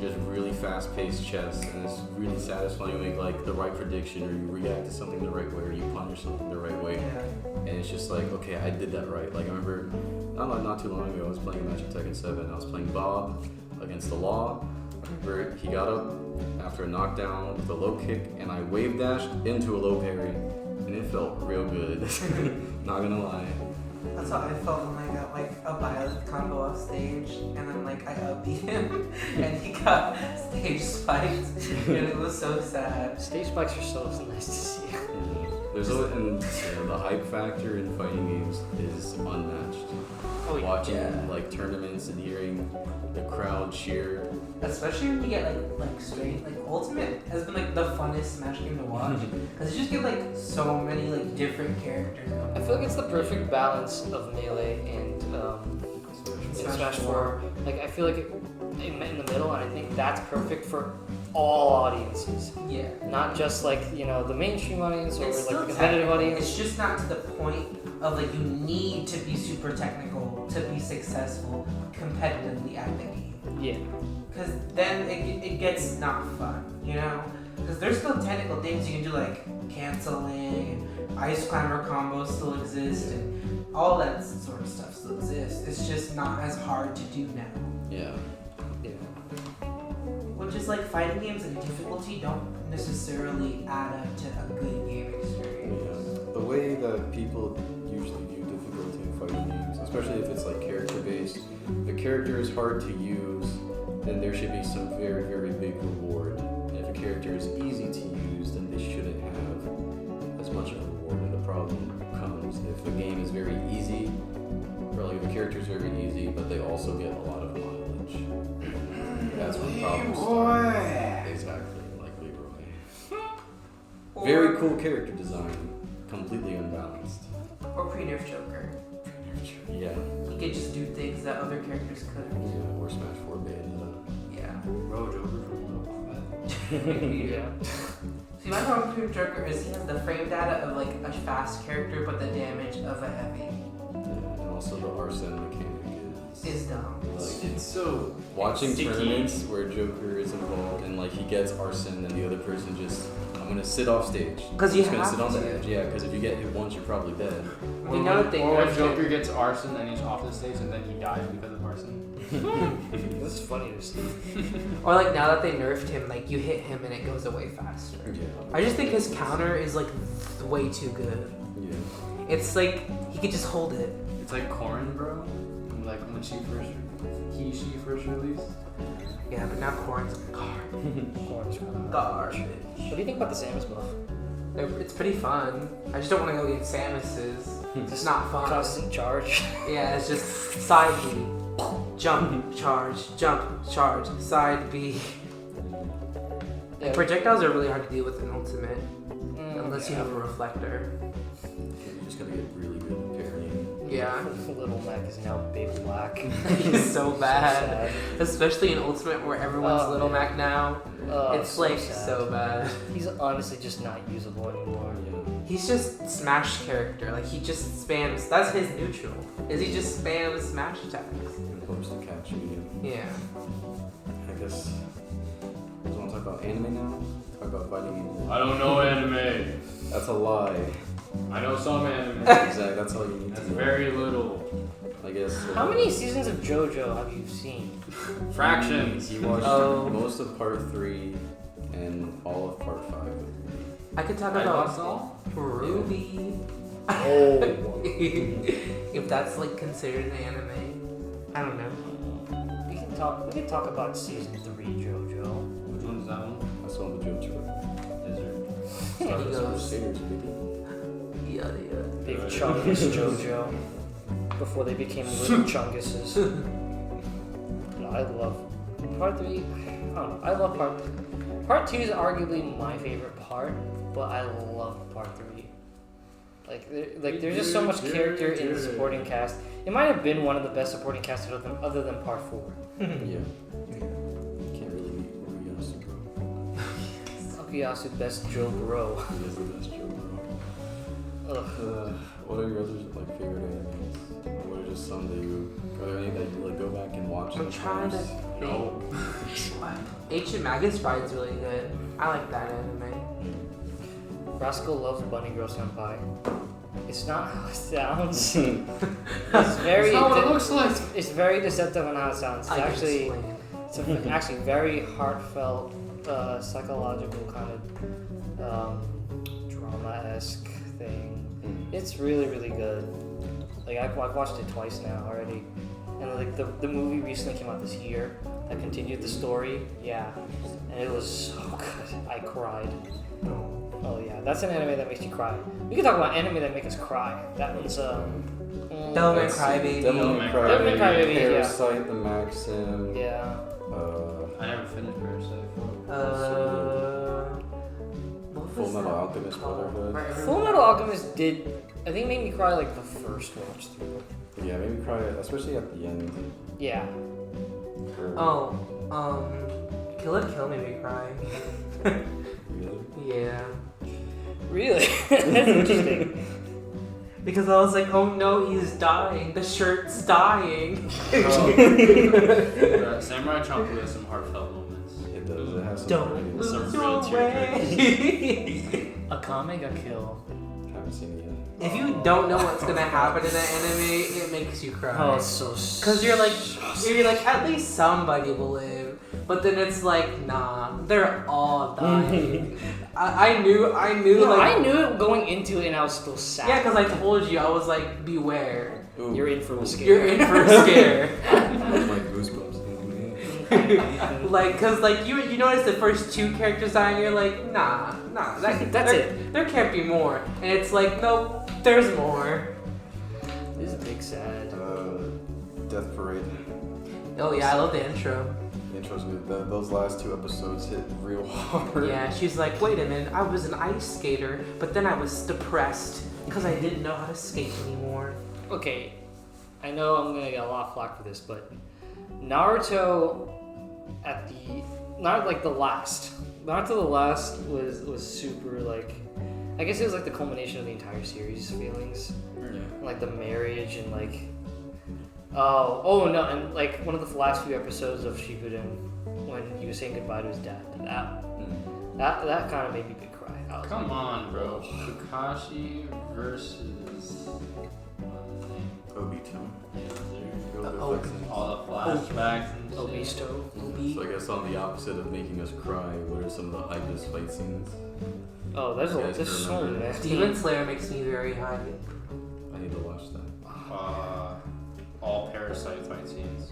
just really fast-paced chess, and it's really satisfying to make like the right prediction, or you react to something the right way, or you punish something the right way, Yeah. and it's just like, okay, I did that right. Like I remember not too long ago, I was playing a match of Tekken 7. I was playing Bob against the Law. I remember he got up after a knockdown with a low kick, and I wave dashed into a low parry, and it felt real good. Not gonna lie. That's how I felt when I got like a Violet combo off stage, and then like I up-beat him, and he got stage spiked, and it was so sad. Stage spikes are so nice to see. There's always, and the hype factor in fighting games is unmatched. Oh, Watching yeah. like tournaments and hearing the crowd cheer. Especially when you get like straight like Ultimate has been like the funnest Smash game to watch because you just get like so many like different characters. I feel like it's the perfect balance of Melee and Smash 4. Like I feel like it met in the middle, and I think that's perfect for all audiences. Yeah. Not just like, you know, the mainstream audience or It's like still the competitive technical. audience. It's just not to the point of like you need to be super technical to be successful competitively at the game. Yeah. Because then it gets not fun, you know? Because there's still technical things you can do like canceling, and ice climber combos still exist, and all that sort of stuff still exists. It's just not as hard to do now. Yeah. Yeah. Which is like fighting games and difficulty don't necessarily add up to a good game experience. Yeah. The way that people usually view difficulty in fighting games, especially if it's like character based, if a character is hard to use, then there should be some very, very big reward. And if a character is easy to use, then they shouldn't have as much of a reward. And the problem comes if a game is very easy, or like if a character is very easy, but they also get a lot of mileage. That's when problems start. Exactly, like Leroy. Very cool character design, completely unbalanced. Or pre-nerf Joker. Yeah. He could just do things that other characters couldn't. Yeah, or Smash 4 Bayonetta. Yeah. Bro, Joker from Mortal Kombat. Yeah. See, my problem with Joker is he has the frame data of like a fast character, but the damage of a heavy Yeah, and also the arson mechanic is dumb. like It's so watching sticky. tournaments where Joker is involved and like he gets arson and the other person just I'm gonna sit off stage. 'Cause you just gonna have sit on the to. edge. Yeah, because if you get hit once, you're probably dead. We know that they or when nerfed Joker it. gets arson and he's off the stage and then he dies because of arson. This is funny to see. Or like now that they nerfed him, like you hit him and it goes away faster. Yeah. I just think his counter is like way too good. Yeah. It's like he could just hold it. It's like Corrin, bro. Like when she first released. Yeah, but now Corrin's garbage. What do you think about the Samus buff? It's pretty fun. I just don't want to go get Samus's. It's not fun. Constant charge. Yeah, it's just side B, jump, charge, side B. Yeah. Projectiles are really hard to deal with in Ultimate, Mm, unless you yeah. have a reflector. You just gotta get really good at parrying. Yeah. Little Mac is now big black. He's so bad. Sad. Especially in Ultimate where everyone's Oh, Little yeah. Mac now. Oh, It's like sad. so bad. He's honestly just not usable anymore. Yeah. He's just Smash character. Like he just spams. That's his neutral. Is he just spams Smash attacks? And hopes to catch me. Yeah. I guess. You want to talk about anime now? Talk about fighting games. I don't know anime. That's a lie. I know some anime. Exactly. That's all you need That's to know. very little. I guess. How many seasons of JoJo have you seen? Fractions. You watched Oh. most of part 3 and all of part 5. I could talk I about lost all? Ruby. Oh. If that's like considered an anime. I don't know. We can talk about season 3 JoJo. Which one's that one? That's one of the jokes. Desert. Start with some goes. Crusaders, baby. Yeah. Big Chungus JoJo. Before they became little Chunguses. No, I love part 3. I don't know. I love part 3. Part 2 is arguably my favorite part, but I love part 3. There's just so much character in the supporting cast. It might have been one of the best supporting casts other than part 4. Yeah. Can't really beat Uriyasu, bro. Okuyasu, best Joe Bro. He is the best joke, bro. Ugh. What are your other like favorite animes? What are just some that are there any that you like go back and watch? I'm trying to sometimes? No. Ancient Magus Ride's really good. I like that anime. Rascal loves Bunny Girl Senpai. It's not how it sounds. It's very. That's not what it looks like. It's very deceptive on how it sounds. It's I can actually, explain. it's actually very heartfelt, psychological kind of drama-esque thing. It's really, really good. Like I've watched it twice now already, and like the movie recently came out this year that continued the story. Yeah, and it was so good. I cried. Oh yeah, that's an anime that makes you cry. We can talk about anime that make us cry. That one's Devil May Cry Baby. Devil May Cry Devil May Cry Baby, Baby, yeah. Parasite, The Maxim. yeah. I never finished Parasite. What was Full Metal that Alchemist called? Brotherhood. Right, Full Metal Alchemist I think made me cry like the first watch through. Yeah, made me cry, especially at the end. Yeah. Oh, Kill la Kill made me cry. Really? Yeah. Really? That's interesting. Because I was like, oh no, he's dying. The shirt's dying. Samurai Champloo has some heartfelt moments. It does. It has some. Don't really- Some lose real your way. Akame ga Kill. Haven't seen it yet. If you don't know what's gonna happen in that anime, it makes you cry. Oh, it's so. Cause you're like, at least somebody will live, but then it's like, nah, they're all dying. I knew, No, like, I knew it going into it, and I was still sad. yeah, cause I told you, I was like, beware, Ooh. You're in for a scare. you're in for a scare. That's my goosebumps. Like, cause like you notice the first two characters die, and you're like, nah, That's it. There can't be more, and it's like, nope, there's more. This is a big sad. Death Parade. Oh yeah, I love the intro. The intro's good. Those last 2 episodes hit real hard. Yeah, she's like, wait a minute, I was an ice skater, but then I was depressed because I didn't know how to skate anymore. Okay, I know I'm gonna get a lot of flack for this, but Naruto Naruto the last was super like, I guess it was like the culmination of the entire series feelings, Yeah. like the marriage and like, oh no, and like one of the last few episodes of Shippuden when he was saying goodbye to his dad. That kind of made me big cry. I was Come like, on, bro. Kakashi versus Obito. all the flashbacks and shit. Obisto. Obi. So I guess on the opposite of making us cry, what are some of the hypest fight scenes? Oh, there's You guys so remember? many. Demon Slayer makes me very hyped. I need to watch that. All Parasite fight scenes.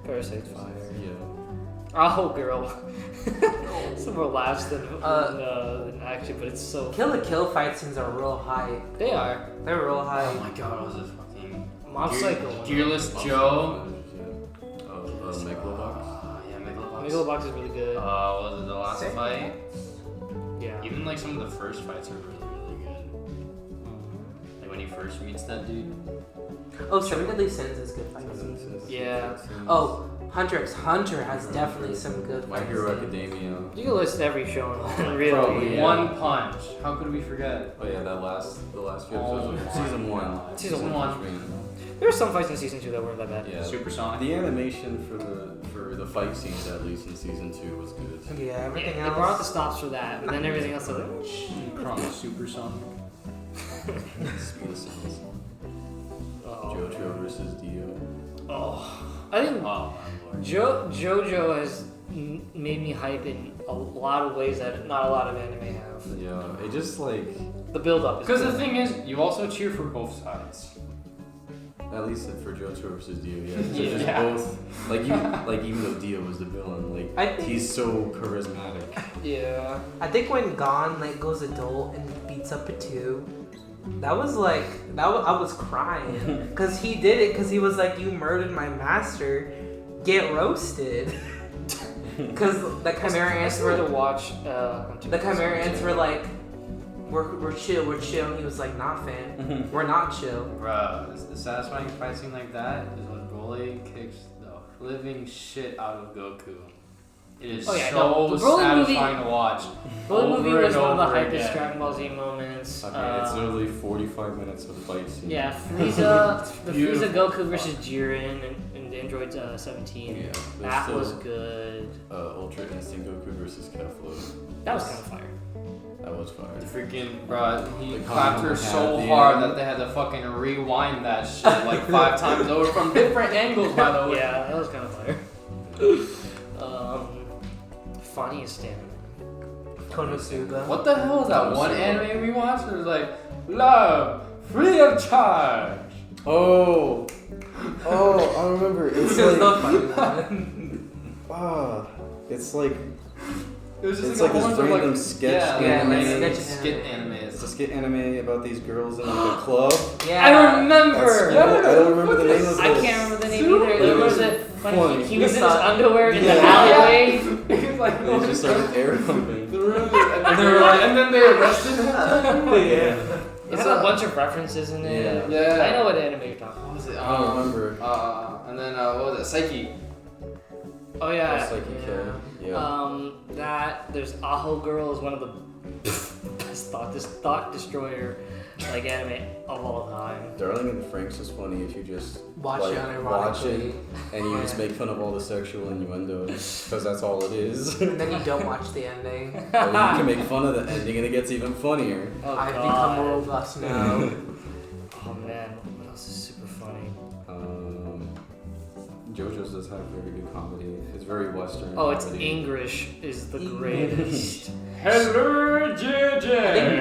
Parasite's fire. Yeah. Oh, girl. Some more laughs than action, but it's so. Kill la Kill fight scenes are real hype. They are. They're real Oh hype. my god, what was this fucking Mob Psycho. Gearless Joe? Megalobox. Yeah, Megalobox. Megalobox is really good. Was it the last Sick. fight? Yeah. Even like some of the first fights are really, really good. Like when he first meets that dude. Oh, Seven Deadly Sins is good fight scenes. Yeah. Oh, Hunter x Hunter has definitely some good My fight Hero scenes. Academia. You can list every show on really. Probably, yeah. One Punch. How could we forget? Oh yeah, the last few Oh episodes of my season 1. God. Season Punch one. Man. There were some fights in season 2 that weren't that bad. Yeah. Supersonic. The animation for the fight scenes, at least in season 2, was good. Yeah, everything They brought out the else. stops for that, but then everything else was like. Chrono Supersonic. Speed of Sounds. Oh. Jojo versus Dio. Oh. I think Oh, my lord. Jojo has made me hype in a lot of ways that not a lot of anime have. Yeah, it just like, The build up is Because the good. thing is, you also cheer for both sides. at least for Jojo versus Dio, yeah. So Yeah. just both, even though Dio was the villain, I think- he's so charismatic. Yeah. I think when Gon goes adult and beats up a 2, I was crying because he did it because he was like, you murdered my master, get roasted. Because the Chimera I ants still need were to watch. the Chimera ants were like, we're chill. And he was like, nah, fam, we're not chill. Bruh, the satisfying fight scene like that is when Broly kicks the living shit out of Goku. It is Oh, yeah, so no, the Broly satisfying to watch. Broly movie over was and one of the over hypest again. Dragon Ball Z moments. Okay, it's literally 45 minutes of fight scene. Yeah, Frieza, the Frieza beautiful. Goku versus Jiren and the Android 17. Yeah, there's That still, was good. Ultra Instinct Goku versus Keflo. That was kind of fire. That was fire. The freaking, bruh, he Like, clapped her how so at the hard end. that they had to fucking rewind that shit like 5 times over from different angles, by the way. Yeah, that was kind of fire. Funniest anime. Konosuba. What the hell is that one anime we watched? It was like, love, free of charge. Oh, I remember. It It's was the like, funny one. it's like, It was just It's like like a this whole bunch of, random sketch anime. skit anime. It's a skit anime about these girls in like a club. Yeah. I remember. I don't remember the name of I this. can't remember the name Super either. funny. It was when Funny. he was in his underwear in the Yeah. alleyway. He was like, They just started air pumping. and then they arrested him. Yeah. It had a bunch of references in it. Yeah. I know what anime you're talking about. What was it? I don't remember. And then what was it? Psyche. Oh yeah. Just like you can. Yeah. That there's Aho Girl is one of the best thought destroyer like anime of all time. Darling in the Franxx is funny if you just Watch like, it watch unironically. it and you just make fun of all the sexual innuendos because that's all it is. And then you don't watch the ending. Or you can make fun of the ending and it gets even funnier. Oh, I've God. become more robust now. Oh man, what else is super funny? Jojos does have very good comedy. It's very Western. Oh, it's comedy. English is the English. greatest. Hello, I think JJ.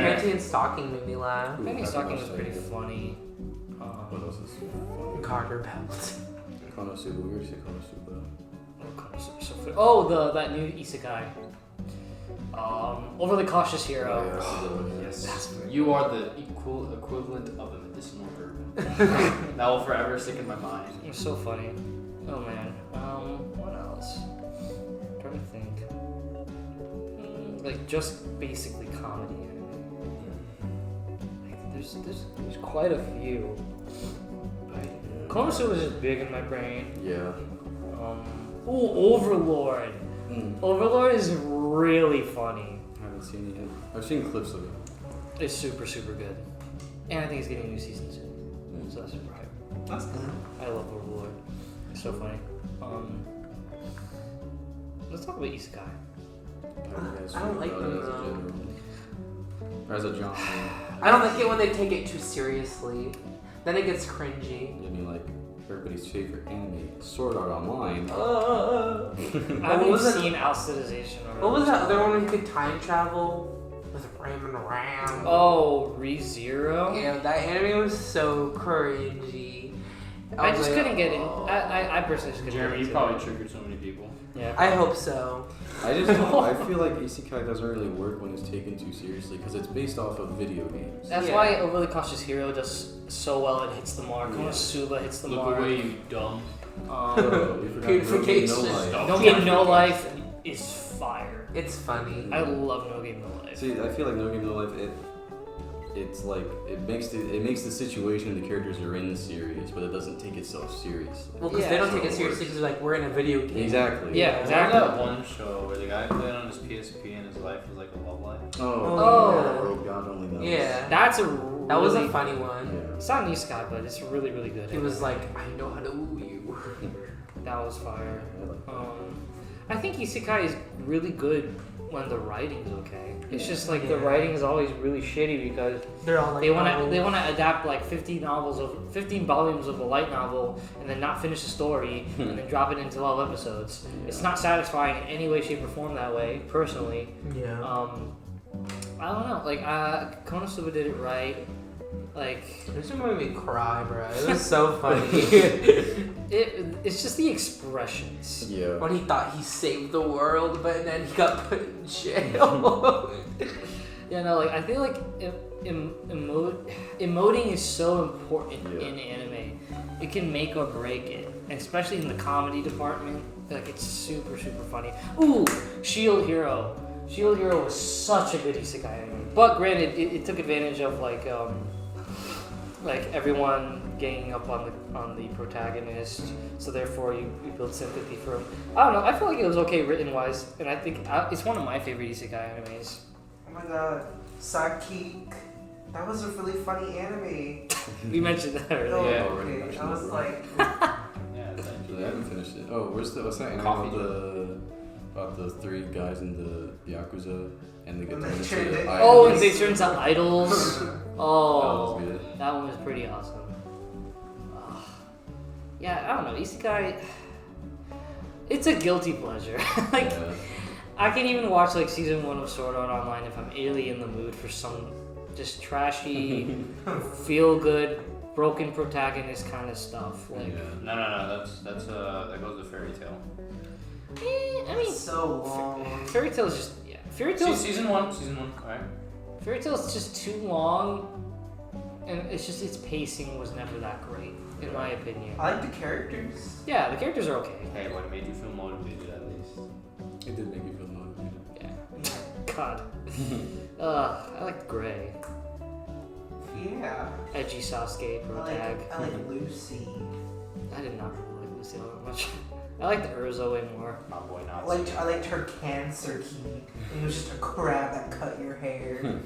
Panty and Stocking made me laugh. Ooh, Penny haven't Stocking watched was that pretty yet. funny. What else is funny? Carter Belt. Konosuba. We already said Konosuba. That new isekai. Overly cautious hero. Oh, yeah, that's a good one, yeah. Yes. You are the equivalent of a medicinal herb. That will forever stick in my mind. It's so funny. Oh man. What else? I'm trying to think. Like just basically comedy anime. Like there's quite a few. Konosuba is just big in my brain. Yeah. Overlord. Overlord is really funny. I haven't seen it yet. I've seen clips of it. It's super good. And I think it's getting a new season soon. So that's super hype. That's good. I love Overlord. It's so funny. Let's talk about isekai. I don't like them, as a though. general. Or as a genre. I don't like it when they take it too seriously. Then it gets cringy. I mean, like, everybody's favorite anime, Sword Art Online. I haven't was it? seen Alicization or What was that other one where you could time travel with Raymond around? Oh, ReZero? Yeah, that anime was so cringy. I was just like, couldn't get in. oh. I personally just couldn't Jeremy, get you into probably it. triggered so many people. Yeah. I hope so. I just don't, I feel like isekai doesn't really work when it's taken too seriously because it's based off of video games. That's Yeah. why Overly Cautious Hero does so well. It hits the mark. Yeah. Konosuba hits the Look mark. away, you dumb. Oh, we forgot Purification. No Life. No Game No Life is fire. It's funny. I love No Game No Life. See, I feel like No Game No Life, it's like it makes the situation the characters are in serious, but it doesn't take itself seriously. Well, because Yeah, they don't so take it it seriously works. because like we're in a video game. Exactly. Yeah, Exactly. exactly. That one show where the guy played on his PSP and his life was like a love life. Oh, yeah. World God only knows. Yeah. That's a That was a really- funny one. Yeah. It's not an isekai, but it's really good. He was like, I know how to woo you. That was fire. I like that. I think isekai is really good when the writing's okay. It's just like the Yeah. writing is always really shitty because They're all like, they want oh. to adapt like 15 volumes of a light novel and then not finish the story and then drop it into 12 episodes. It's not satisfying in any way, shape, or form that way. Personally, Yeah. I don't know. Like Konosuba did it right. Like This one made me cry, bro. It was so funny. it's just the expressions. Yeah. When he thought he saved the world, but then he got put in jail. Yeah, no, like I feel like emoting is so important Yeah. in anime. It can make or break it, and especially in the comedy department. Like it's super funny. Ooh, Shield Hero. Shield Hero was such a good isekai anime, but granted, it took advantage of like everyone ganging up on the protagonist, so therefore you build sympathy for him. I don't know. I feel like it was okay written wise, and I think it's one of my favorite isekai animes. Oh my god, Sidekick. That was a really funny anime. We mentioned that No, earlier. Yeah, already okay. mentioned I was it, like, Yeah, Actually, I haven't finished it. Oh, what's that anime Coffee. about the three guys in the Yakuza and they get And turned they into turned it- Oh, and idols? they turn into idols. That Oh, was good. that one was pretty awesome. Yeah, I don't know. Isekai, it's a guilty pleasure. Like, Yeah. I can even watch like season 1 of Sword Art Online if I'm really in the mood for some just trashy, feel good, broken protagonist kind of stuff. Like, Yeah. No. That goes to Fairy Tale. I mean, so long. Fairy Tail is just, yeah. Fairy Tail's Season 1. Alright. Fairy Tail's just too long, and its pacing was never that great, in my opinion. I like the characters. Yeah, the characters are okay. Hey, what made you feel motivated at least? It did make you feel motivated. Yeah. God. I like Gray. Yeah. Edgy Sasuke pro tag. I like Lucy. I did not really like Lucy all that much. I liked Urza way more. My boy Nazi. I liked her cancer key. It was just a crab that cut your hair.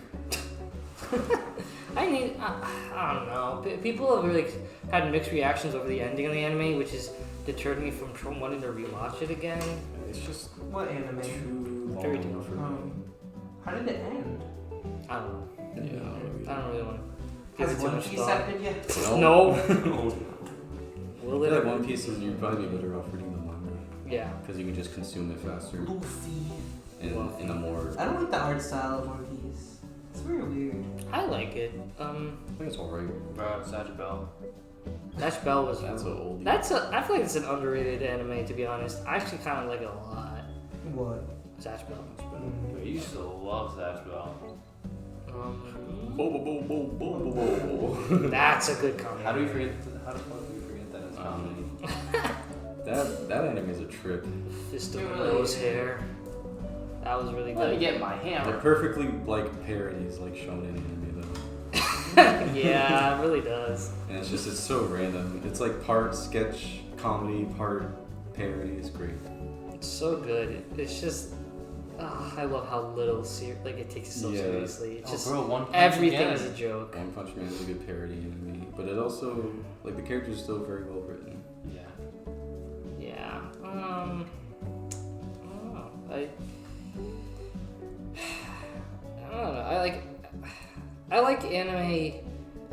I don't know. People have really had mixed reactions over the ending of the anime, which has deterred me from wanting to rewatch it again. It's just What anime? too long Fairy Tail. for me. How did it end? I don't know. Yeah. I don't really want to give Has it too One much Piece thought. happened yet? No. I Will feel like it? One Piece is you're probably better off reading the manga Yeah. because you can just consume it faster Luffy. in a more. I don't like the art style of One Piece. It's very weird. I like it. I think it's alright. Bro, Satch Bell. Dash Bell was. That's an oldie. I feel like it's an underrated anime, to be honest. I actually kind of like it a lot. What? Dash Bell. I used to love Satch Bell. Bo bo bo bo bo bo bo. That's a good comment. How the fuck do we forget that it's comedy? That anime is a trip. Fist of It the really Nose is. hair. That was really Let me good. get my They're hammer. perfectly like parodies, like shown in anime though. Yeah, it really does. And it's so random. It's like part sketch comedy, part parody. It's great. It's so good. It's just. I love how little it takes it so Yeah. seriously. It's just Bro, One Punch everything again. is a joke. One Punch Man is a good parody anime, but it also like the characters are still very well written. Yeah. Yeah. I don't know. I don't know. I like anime.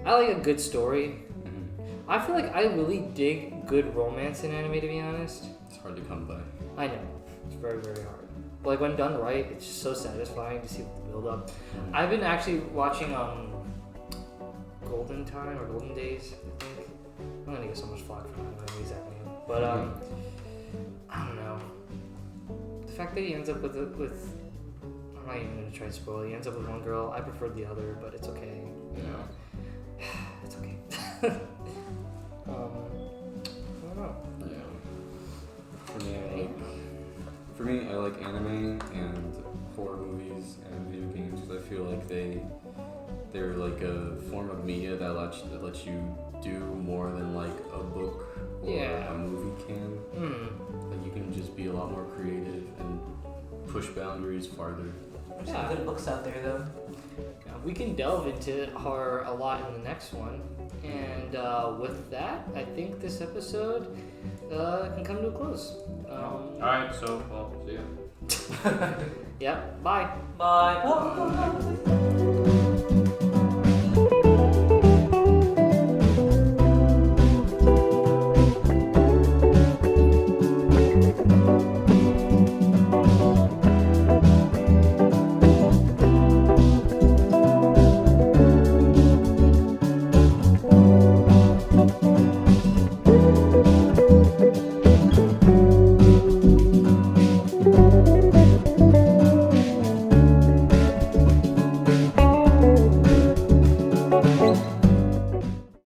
I like a good story. I feel like I really dig good romance in anime, to be honest. It's hard to come by. I know. It's very, very hard. But like when done right, it's just so satisfying to see the build up. I've been actually watching Golden Time or Golden Days, I think. I'm gonna get so much flack for not knowing the exact name. But I don't know. The fact that he ends up with I'm not even gonna try to spoil it. He ends up with one girl. I preferred the other, but it's okay. You know. It's okay. I don't know. Yeah. For me, I like anime and horror movies and video games because I feel like they're like a form of media that lets you do more than like a book or a movie can. Like you can just be a lot more creative and push boundaries farther. There's some good books out there though. We can delve into horror a lot in the next one. And with that, I think this episode can come to a close. Alright, so, well, see ya. Yep, bye. Bye.